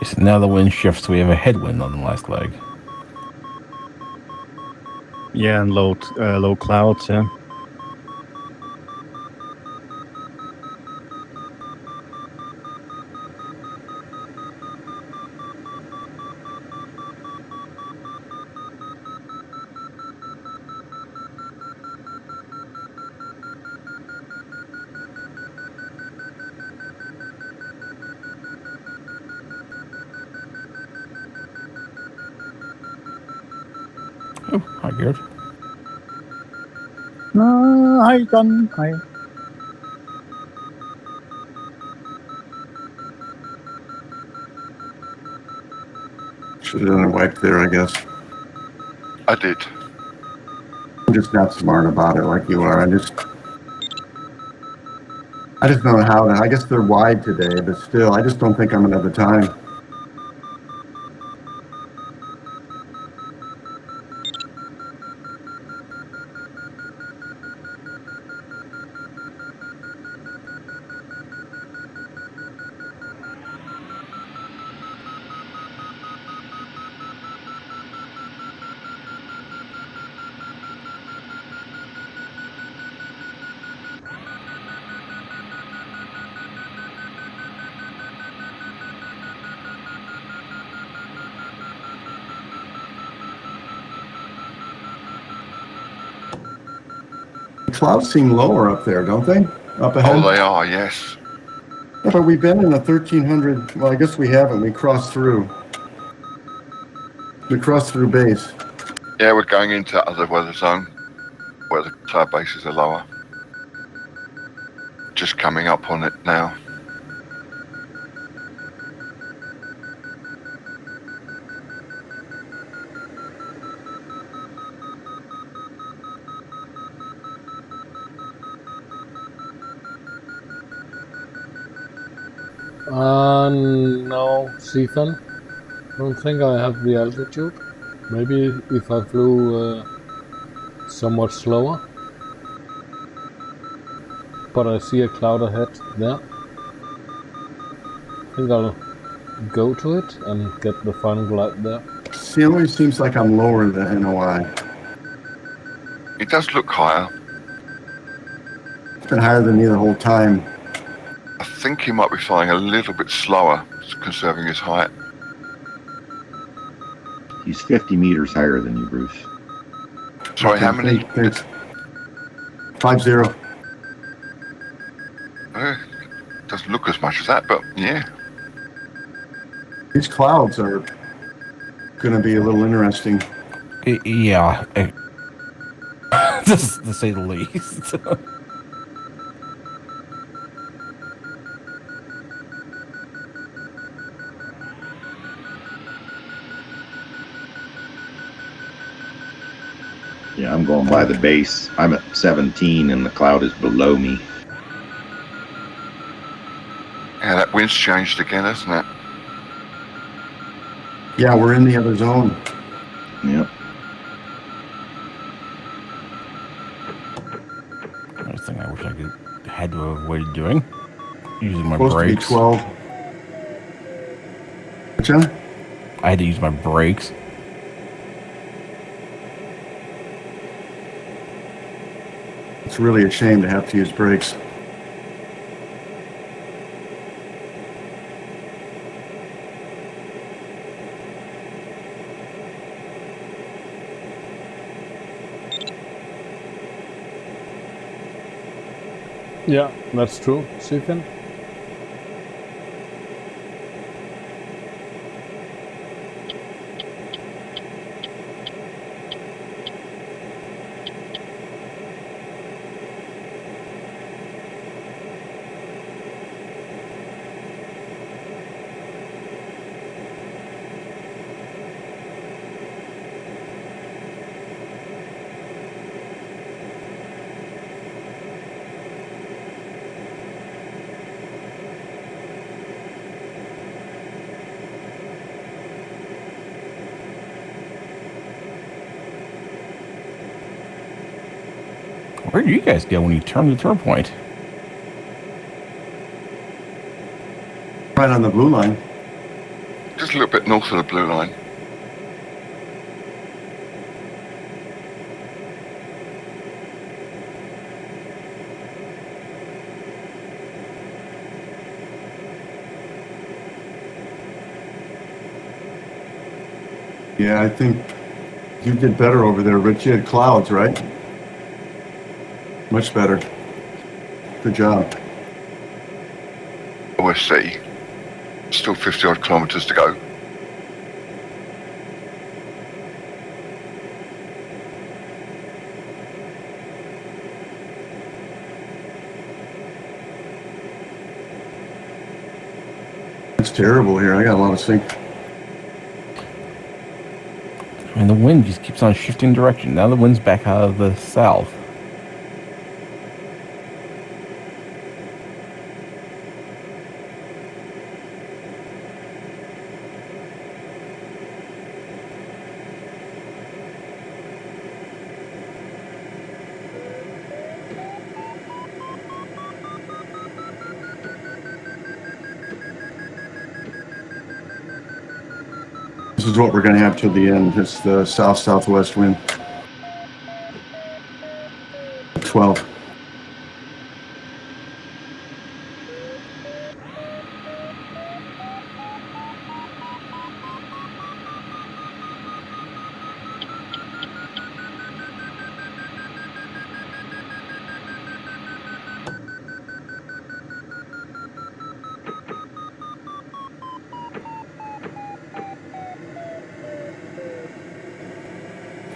Yes, now the wind shifts. We have a headwind on the last leg. Yeah, and low clouds. Yeah. Oh, hi, Gerd. Hi, John. Hi. Should have done a wipe there, I guess. I did. I'm just not smart about it like you are. I just don't know how to. I guess they're wide today, but still, I just don't think I'm gonna have the time. The clouds seem lower up there, don't they? Up ahead? Oh, they are, yes. Yeah, but we've been in the 1300. Well, I guess we haven't. We crossed through. We crossed through base. Yeah, we're going into other weather zone where the cloud bases are lower. Just coming up on it now. No, Stephen. Don't think I have the altitude. Maybe if I flew somewhat slower. But I see a cloud ahead there. I think I'll go to it and get the final glide there. See, it always seems like I'm lower than NOI. It does look higher. It's been higher than me the whole time. I think he might be flying a little bit slower, conserving his height. He's 50 meters higher than you, Bruce. Sorry, how many? Thanks. 50. Doesn't look as much as that, but yeah. These clouds are going to be a little interesting. Yeah. To say the least. Yeah, I'm going by the base. I'm at 17 and the cloud is below me. Yeah, that wind's changed again, hasn't it? Yeah, we're in the other zone. Yep. Another thing I wish I had to avoid doing. Using my Supposed brakes. to be 12. What's that? I had to use my brakes. It's really a shame to have to use brakes. Yeah, that's true, Stephen. Where do you guys go when you turn the turn point? Right on the blue line. just a little bit north of the blue line. Yeah, I think you did better over there, Rich. You had clouds, right? Much better. Good job. OSC. Still 50 odd kilometers to go. It's terrible here. I got a lot of sync. And the wind just keeps on shifting direction. Now the wind's back out of the south. This is what we're going to have till the end. It's the south-southwest wind. 12.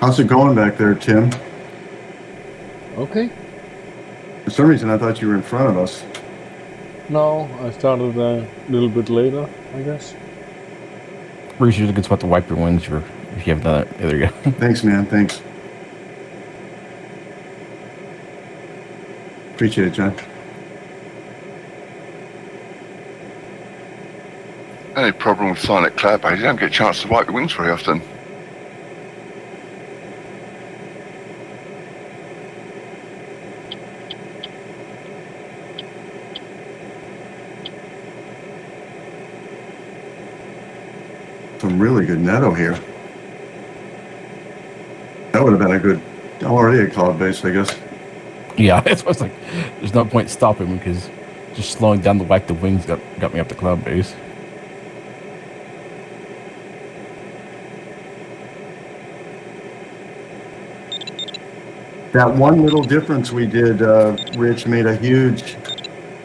How's it going back there, Tim? Okay. For some reason, I thought you were in front of us. No, I started a little bit later, I guess. Bruce, you're a good spot to wipe your wings if you have another. There you go. Thanks, man. Thanks. Appreciate it, John. Any problem with silent cloud base, you don't get a chance to wipe your wings very often. Some really good netto here. That would have been a good, already a cloud base, I guess. Yeah, it's was like there's no point stopping because just slowing down to wipe the wings got me up the cloud base. That one little difference we did, Rich, made a huge,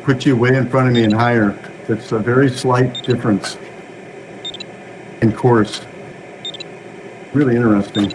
put you way in front of me and higher. It's a very slight difference in course. Really interesting.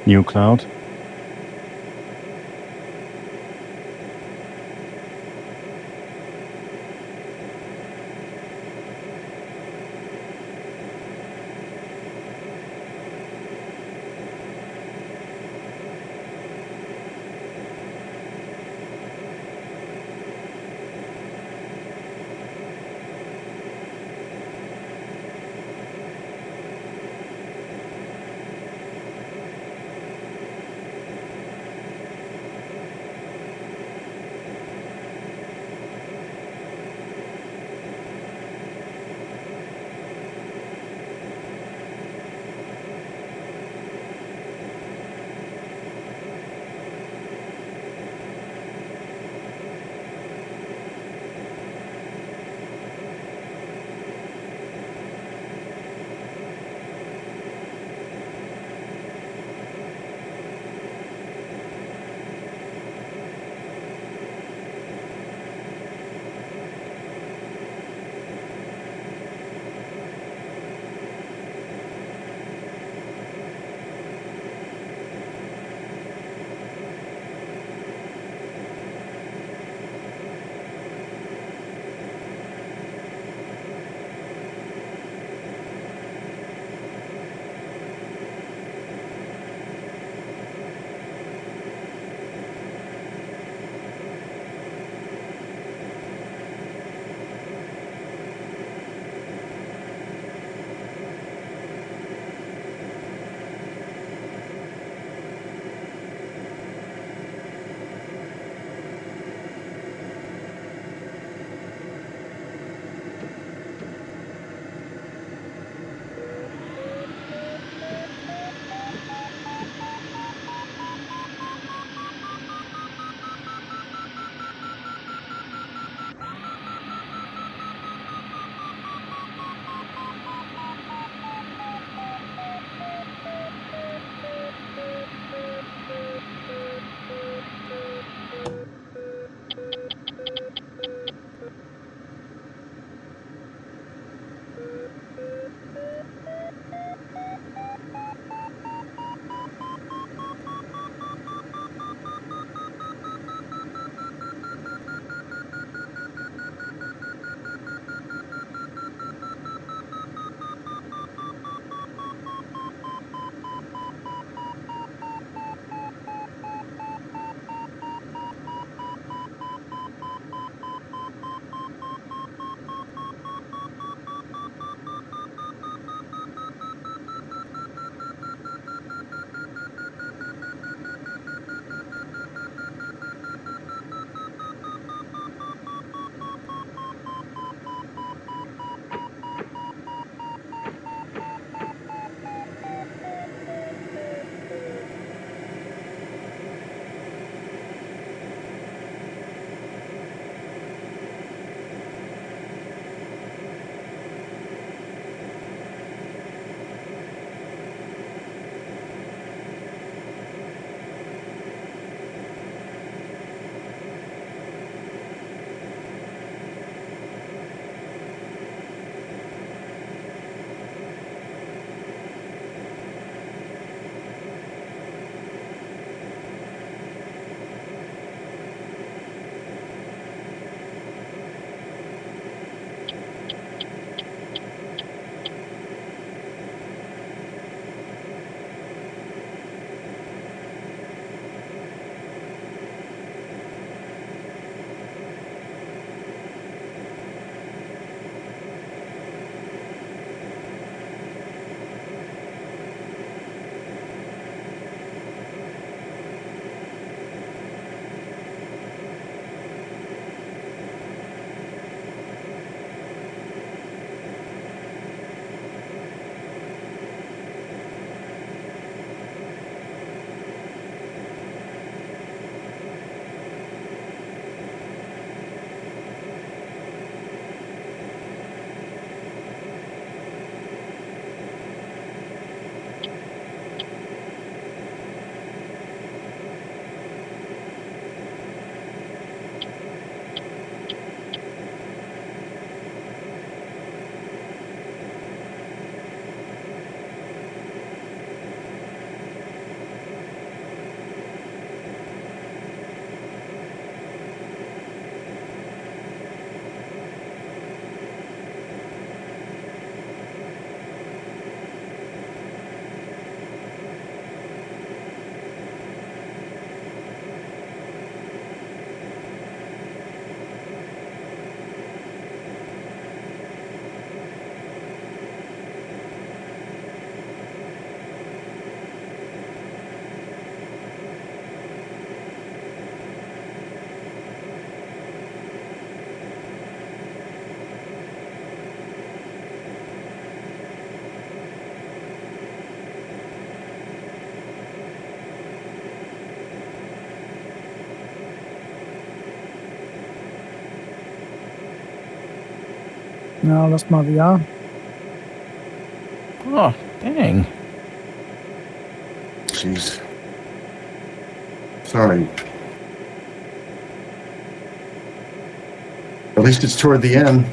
New cloud. Ja, lass mal VR. Oh, dang. Jeez. Sorry. At least it's toward the end.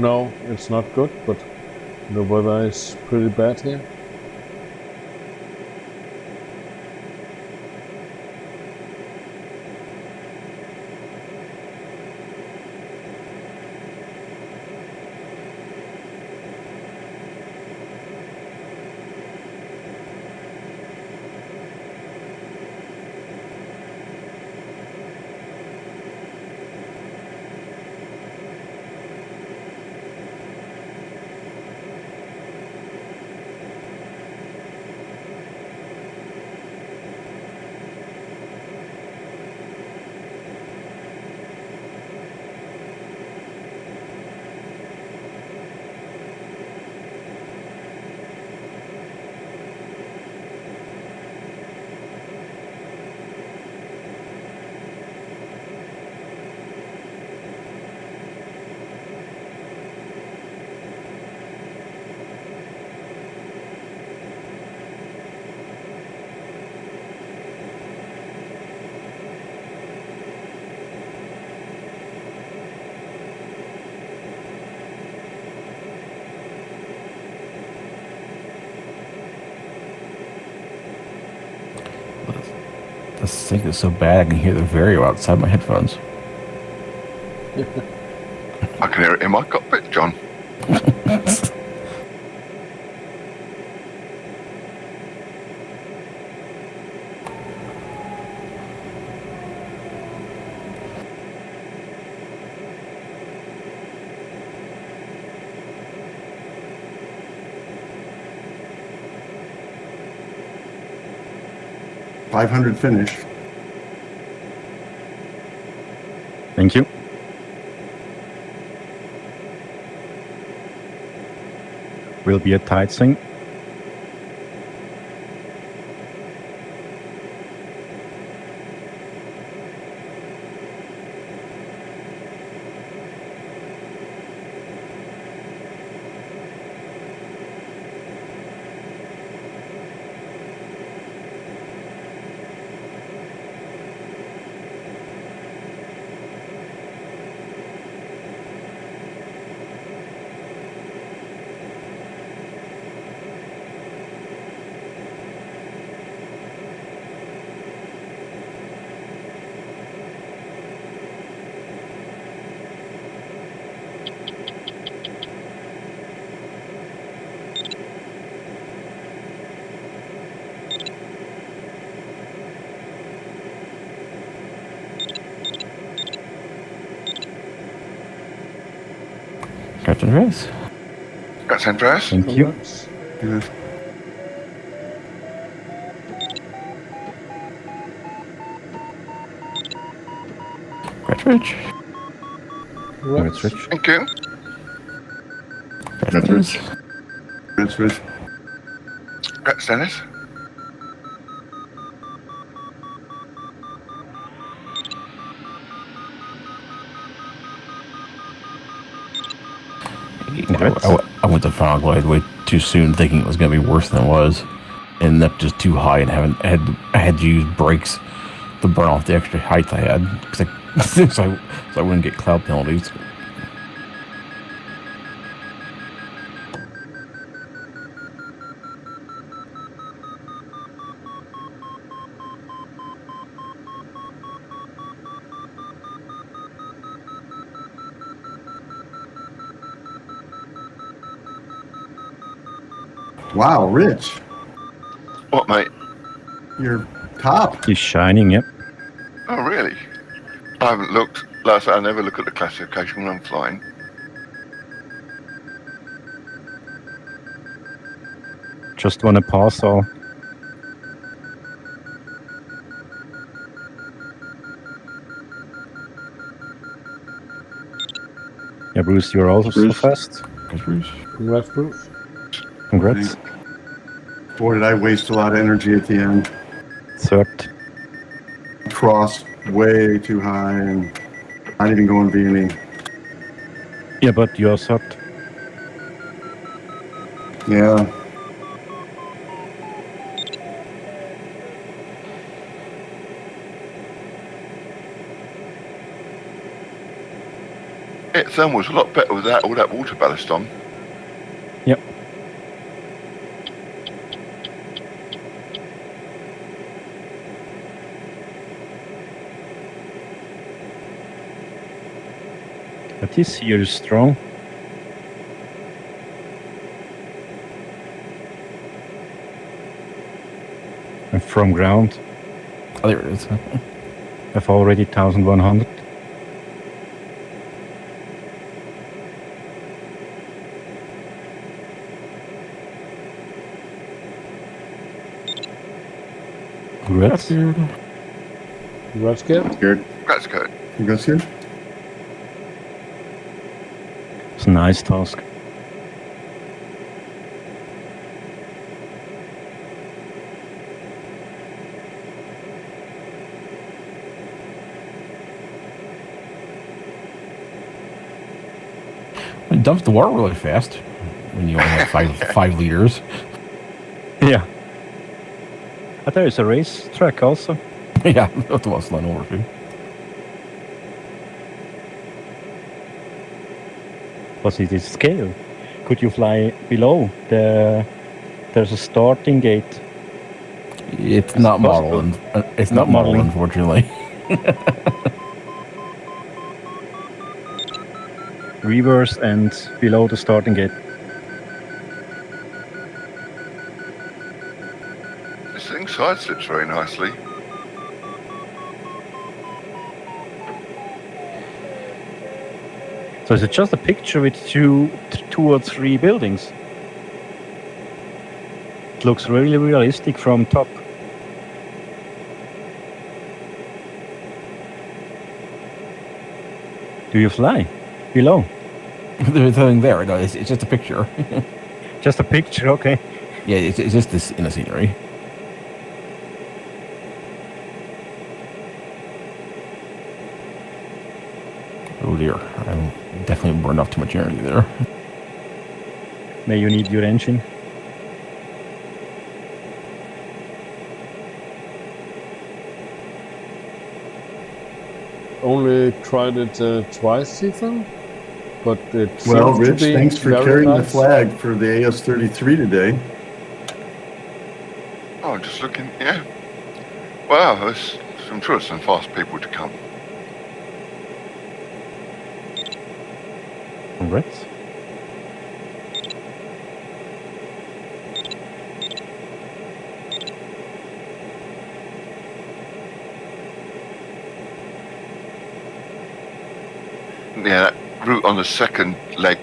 No, it's not good, but the weather is pretty bad here. This sync is so bad I can hear the Vario outside my headphones. I can hear it in my cockpit, John. .500 finish. Thank you. Will be a tight sync. Andreas. That's Andreas. Thank you. Congrats. Yes. Congrats, Rich. Congrats, Rich. Thank you. Congrats, That's Dennis. Rich. That's Rich. That's Dennis. I went to Final Glide way too soon, thinking it was going to be worse than it was. Ended up just too high, and I had to use brakes to burn off the extra height I had, because so I wouldn't get cloud penalties. Wow, Rich, What, mate? you're top. He's shining, yep. Oh, really? I haven't looked. Like I said, I never look at the classification when I'm flying. Just wanna pass all. Yeah, Bruce, you're also so Bruce. fast. Congrats, Bruce. Congrats, Bruce. Congrats. Boy, did I waste a lot of energy at the end. Third. Crossed way too high and not even going VME. Yeah, but you're third. Yeah. Thermal's a lot better with that all that water ballast on. Yep. But this here is strong. And from ground, Oh, there it is. I've already 1100. Congrats. Congrats, kid. Good. That's good. You guys here? It's a nice task. It dumps the water really fast when you only have five liters. Yeah. But there is a race track also. Yeah, that's what slowing over to. Was it a scale? Could you fly below the? There's a starting gate. It's Is not it possible? modeled. It's Not not modeled, modeling. unfortunately. Reverse and below the starting gate. This thing side slips very nicely. So is it just a picture with two or three buildings? It looks really realistic from top. Do you fly below? There's nothing there. No, it's just a picture. Just a picture, okay. Yeah, it's just this in the scenery. Oh dear, I definitely burned off too much energy there. May you need your engine. Only tried it twice, Ethan, but it Well, seems to Rich, be thanks for very carrying the nice. flag for the AS-33 today. Oh, I'm just looking. Yeah. Wow, I'm sure there's some fast people to come. Congrats. Yeah, that route on the second leg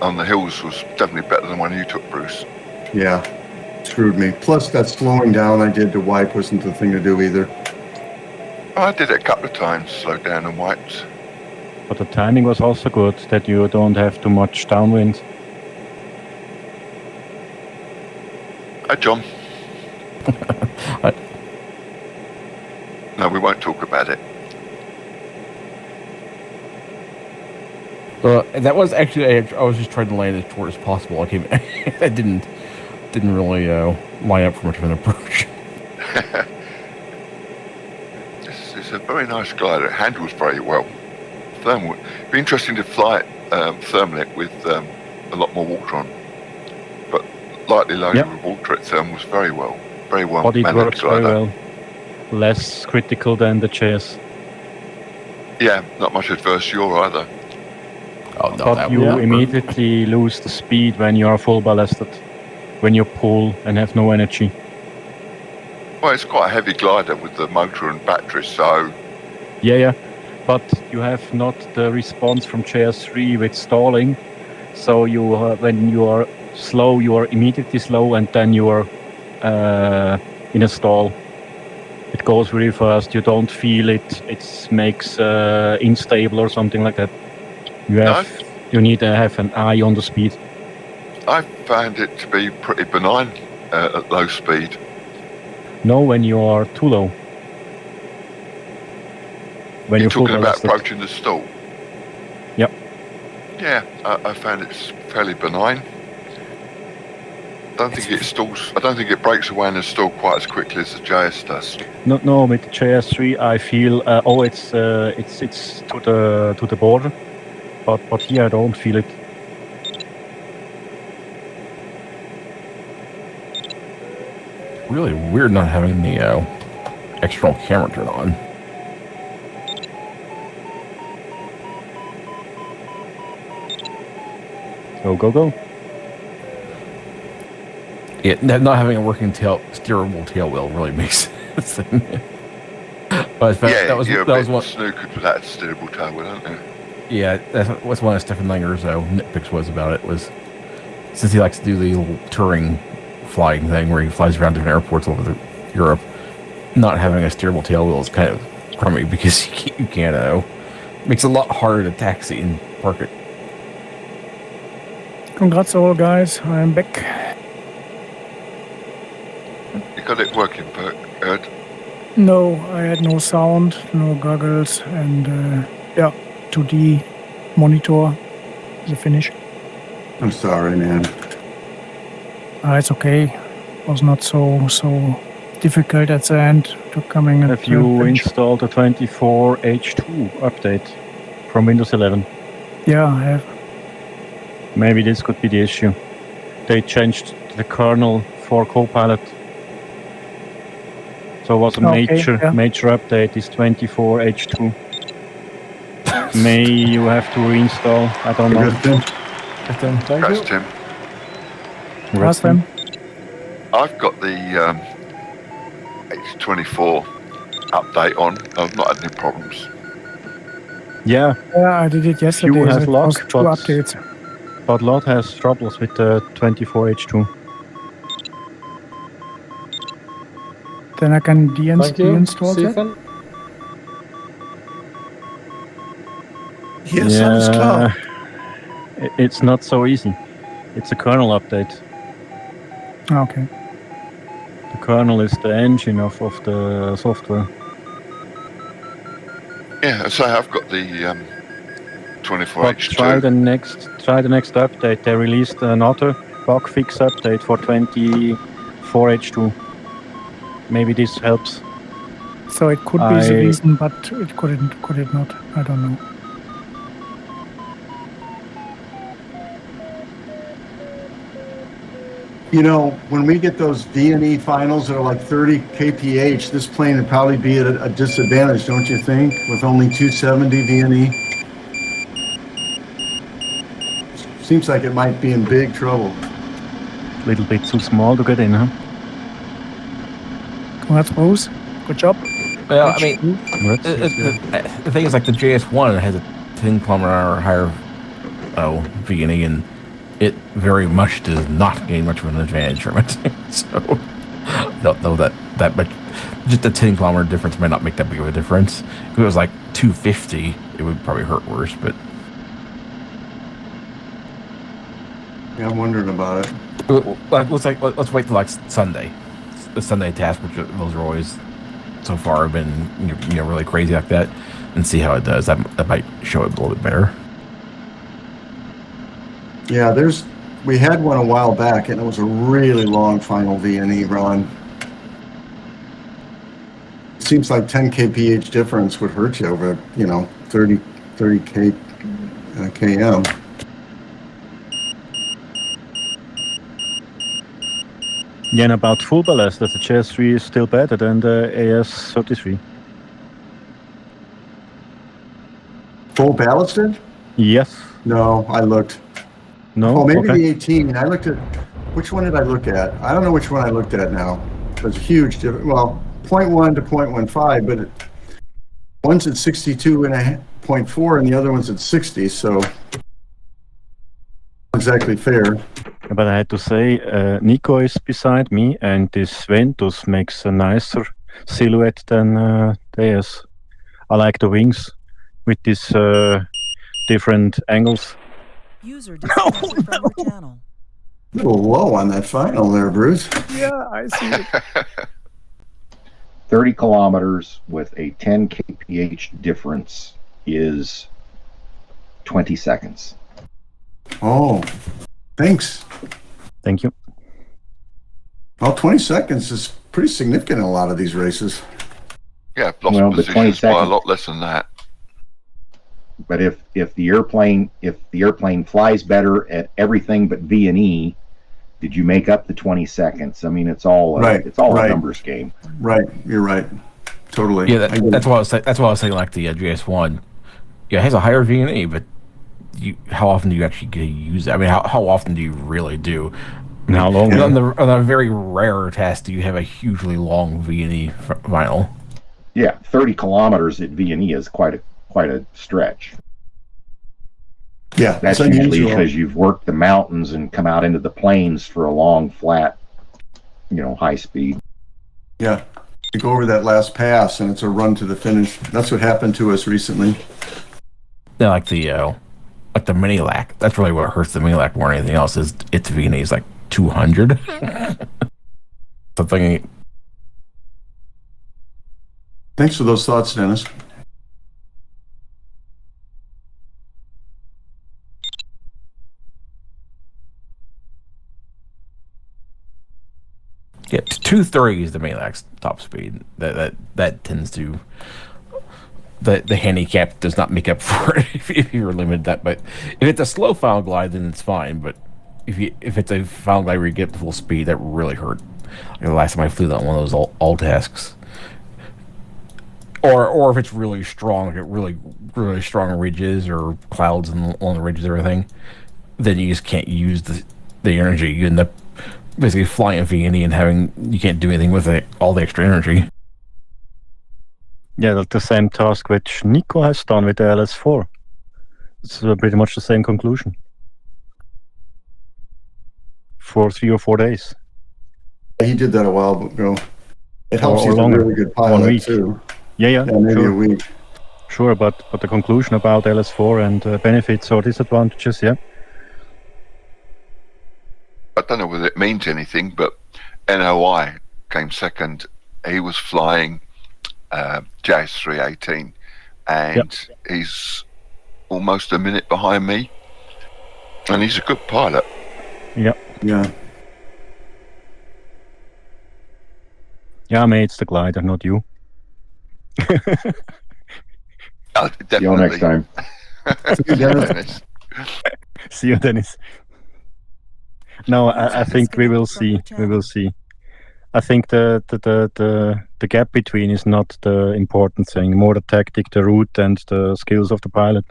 on the hills was definitely better than one you took, Bruce. Yeah, screwed me. Plus, that slowing down I did to wipe wasn't the thing to do either. I did it a couple of times, slowed down and wiped. But the timing was also good, that you don't have too much downwind. Hi, John. No, we won't talk about it. That was actually, I was just trying to land as short as possible. I didn't really line up for much of an approach. This is a very nice glider. It handles very well. Thermal. It'd be interesting to fly it thermal with a lot more water on. But lightly loaded with water, it thermals very well. Very well But it managed works very glider. well. Less critical than the chairs. Yeah, not much adverse yaw either. Oh no, But that you would immediately lose the speed when you are full ballasted. When you pull and have no energy. Well, it's quite a heavy glider with the motor and battery, so Yeah. But you have not the response from JS3 with stalling. So you, when you are slow, you are immediately slow, and then you are in a stall. It goes really fast. You don't feel it. It makes unstable or something like that. You need to have an eye on the speed. I found it to be pretty benign at low speed. No, when you are too low. When You're full talking about ballasted. approaching the stall. Yep. Yeah, I found it's fairly benign. I don't think it breaks away in a stall quite as quickly as the JS does. No, with the JS3 I feel it's to the border, but here I don't feel it. really weird not having the external camera turned on. Go. Yeah, not having a working steerable tail wheel really makes sense. But that was one snookered with that steerable tail wheel, aren't you? Yeah, that's one of Stefan Langer's nitpicks was about it, was since he likes to do the little touring flying thing where he flies around different airports all over Europe, not having a steerable tail wheel is kind of crummy because you can't makes it a lot harder to taxi and park it. Congrats all guys, I am back. You got it working, Erd? No, I had no sound, no goggles, and 2D monitor, the finish. I'm sorry, man. It's okay. It was not so difficult at the end to coming. Have you installed the 24H2 update from Windows 11? Yeah, I have. Maybe this could be the issue. They changed the kernel for Copilot. So it was a major update, this 24H2. May you have to reinstall, I don't know. That's Tim. Last time. I've got the H24 update on. I've not had any problems. Yeah, I did it yesterday. You have it lost, was 2 updates. But Lot has troubles with the 24H2. Then I can deinstall that. Stefan? Yes, alles klar. It's not so easy. It's a kernel update. Okay. The kernel is the engine of the software. Yeah, so I've got the But 24H2. try the next update. They released another bug fix update for 24H2. Maybe this helps. So it could be the reason, but it could it not? I don't know. You know, when we get those D&E finals that are like 30 kph, this plane would probably be at a disadvantage, don't you think? With only 270 D&E? Seems like it might be in big trouble. A little bit too small to get in, huh? Congrats, Bruce. Good job. Well, I mean, the thing is, like the JS1 has a 10 km/h higher VNE, and it very much does not gain much of an advantage from it. So I don't know that much. Just a 10 kilometer difference might not make that big of a difference. If it was like 250, it would probably hurt worse. But Yeah, I'm wondering about it. let's wait till like Sunday, the Sunday task, which those are always so far have been really crazy like that, and see how it does. That might show it a little bit better. Yeah, we had one a while back, and it was a really long final V&E run. It seems like 10 kph difference would hurt you over 30 km. Yeah, and about full ballast, that the JS3 is still better than the AS33. Full ballasted? Yes. No, I looked. No? Oh, maybe Okay. the 18. I looked at, which one did I look at? I don't know which one I looked at now. There's a huge difference. Well, 0.1 to 0.15, but one's at 62.4 and the other one's at 60, so not exactly fair. But I had to say, Nico is beside me, and this Ventus makes a nicer silhouette than the AS. I like the wings with these different angles. User disconnected from your channel. A little low on that final there, Bruce. Yeah, I see it. 30 kilometers with a 10 kph difference is 20 seconds. Oh, thanks. Thank you. Well, 20 seconds is pretty significant in a lot of these races. Yeah, lost Well, the 20 positions by a seconds. lot less than that. But if the airplane flies better at everything but V&E, did you make up the 20 seconds? I mean, it's all Right, it's all right. a numbers game. Right, you're right. Totally. Yeah, I get that's it. why I was saying like the GS1. Yeah, it has a higher V&E, but how often do you actually get to use it? I mean, how often do you really do? And how long? On a very rare test, do you have a hugely long V&E vinyl? Yeah, 30 kilometers at V&E is quite a stretch. Yeah, That's it's usually unusual. because you've worked the mountains and come out into the plains for a long, flat, high speed. Yeah, you go over that last pass and it's a run to the finish. That's what happened to us recently. Yeah, like the mini lac. That's really what hurts the mini lac more than anything else. Is its V&E is like 200 something. Thanks for those thoughts, Dennis. Yeah, 230 is the mini lac's top speed. That tends to the handicap does not make up for it if you're limited that. But if it's a slow final glide, then it's fine. But if it's a final glide where you get full speed, that really hurt. Like the last time I flew that on one of those all tasks, or if it's really strong, like really strong ridges or clouds along the ridges and everything, then you just can't use the energy. You end up basically flying V&E and you can't do anything with it, all the extra energy. Yeah, that's the same task which Nico has done with the LS4. It's pretty much the same conclusion. For 3 or 4 days. He did that a while ago. It helps Or you with a longer. really good 1 pilot, week. too. Yeah, Maybe sure. a week. Sure, but the conclusion about LS4 and benefits or disadvantages, yeah. I don't know whether it means anything, but NOI came second. He was flying JS318, and he's almost a minute behind me, and he's a good pilot. Yeah. Yeah. Yeah, mate, it's the glider, not you. Oh, See you all next definitely. time. Dennis. See you, Dennis. No, I think we will see. We will see. I think the gap between is not the important thing. More the tactic, the route, and the skills of the pilot.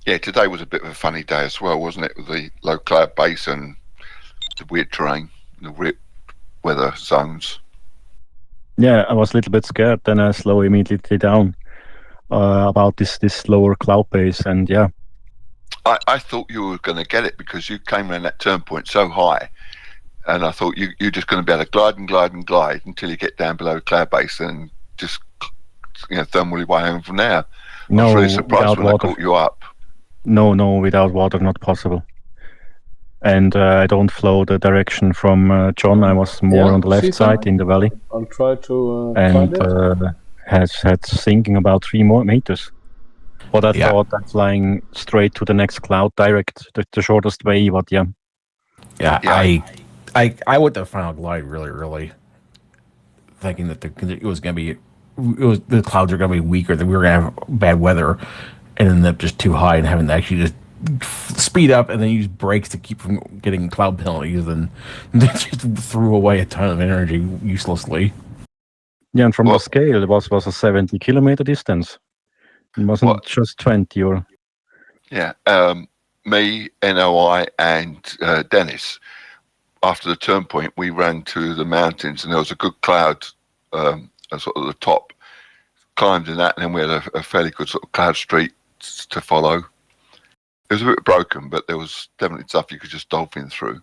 Yeah, today was a bit of a funny day as well, wasn't it? With the low cloud base and the weird terrain, the weird weather zones. Yeah, I was a little bit scared. Then I slowed immediately down about this lower cloud base, and yeah, I thought you were going to get it because you came around that turn point so high, and I thought you're just going to be able to glide and glide and glide until you get down below cloud base and just thermally way home from there. I was really surprised when I caught you up. No, without water, not possible. And I don't flow the direction from John. I was more on the left side in the valley. I'll try to and find it. had sinking about 3 more meters. But I thought that flying straight to the next cloud direct, the shortest way. But yeah, I went to final glide really early, thinking that it was going to be, the clouds are going to be weaker, that we were going to have bad weather, and ended up just too high and having to actually just speed up and then use brakes to keep from getting cloud penalties, and just threw away a ton of energy uselessly. Yeah, and from the scale, it was a 70 kilometer distance. It wasn't just 20 or. Yeah, me, NOI, and Dennis. After the turn point, we ran to the mountains, and there was a good cloud, sort of at the top. Climbed in that, and then we had a fairly good sort of cloud street to follow. It was a bit broken, but there was definitely stuff you could just dolphin through.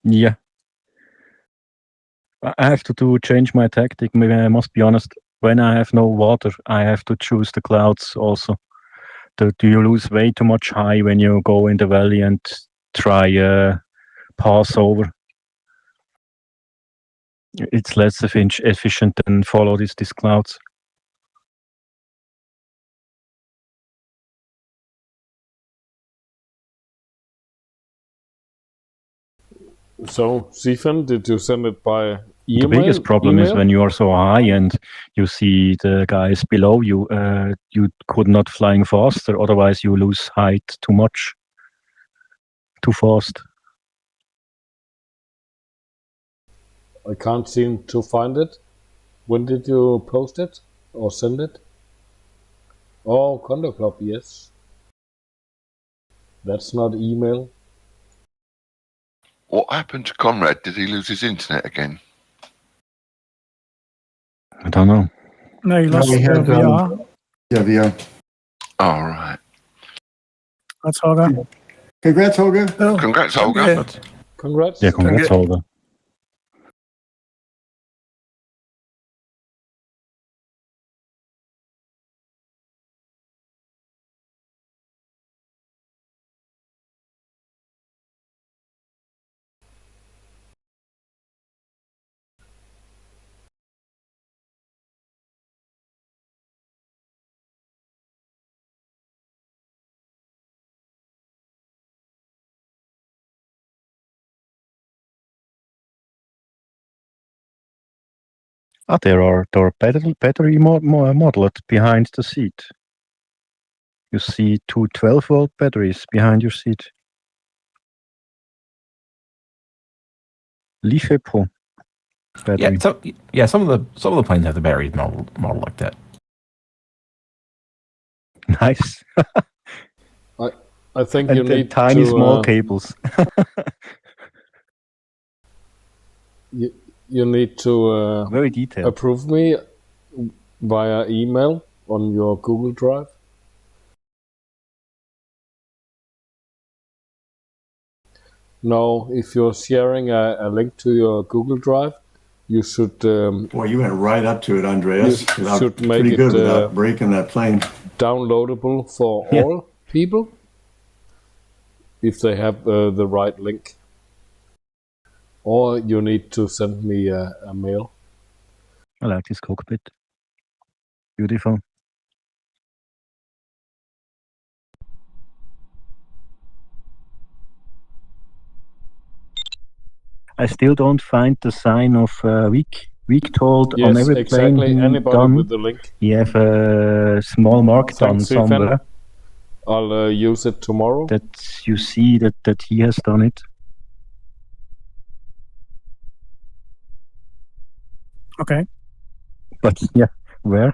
Yeah. I have to change my tactic. Maybe I must be honest. When I have no water, I have to choose the clouds also. Do you lose way too much high when you go in the valley and try pass over? It's less efficient than follow these clouds. So, Stephen, did you send it by email? The biggest problem is when you are so high and you see the guys below you, you could not flying faster, otherwise you lose height too much, too fast. I can't seem to find it. When did you post it or send it? Oh, Condor Club, yes. That's not email. What happened to Conrad? Did he lose his internet again? I don't know. No, he lost VR. Yeah, VR. All right. That's Holger. Congrats, Holger. Oh. Congrats, Holger. Yeah. Congrats. Yeah, congrats, Holger. There are battery modeled behind the seat. You see 2 12-volt batteries behind your seat. Life Pro battery. Some of the planes have the batteries modeled like that. Nice. I think and you need tiny to, small cables. You need to very detailed. Approve me via email on your Google Drive. No, if you're sharing a link to your Google Drive, you should. Boy, you went right up to it, Andreas. You should make pretty good it without breaking that plane. Downloadable for all people, if they have the right link. Or you need to send me a mail. I like this cockpit. Beautiful. I still don't find the sign of weak told on every plane. Anybody with the link. You have a small mark done somewhere. I'll use it tomorrow. That you see that he has done it. Okay. But yeah, where?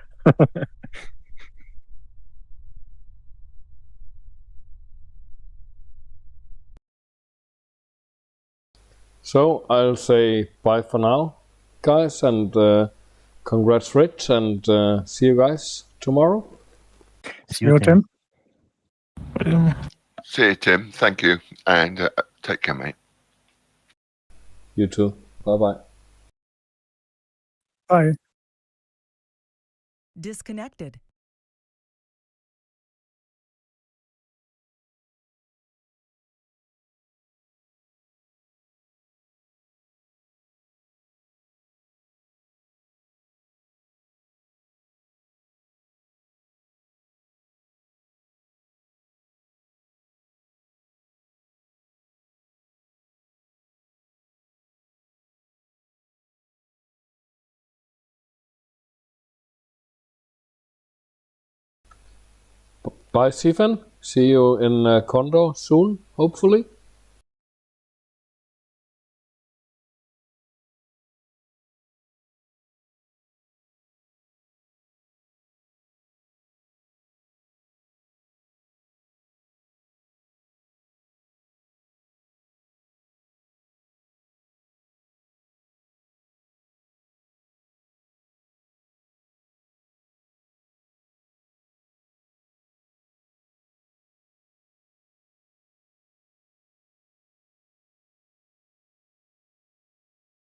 So I'll say bye for now, guys, and congrats, Rich, and see you guys tomorrow. See you, Tim. See you, Tim. Thank you, and take care, mate. You too. Bye bye. Bye. Disconnected. Bye, Stephen. See you in Condor soon, hopefully.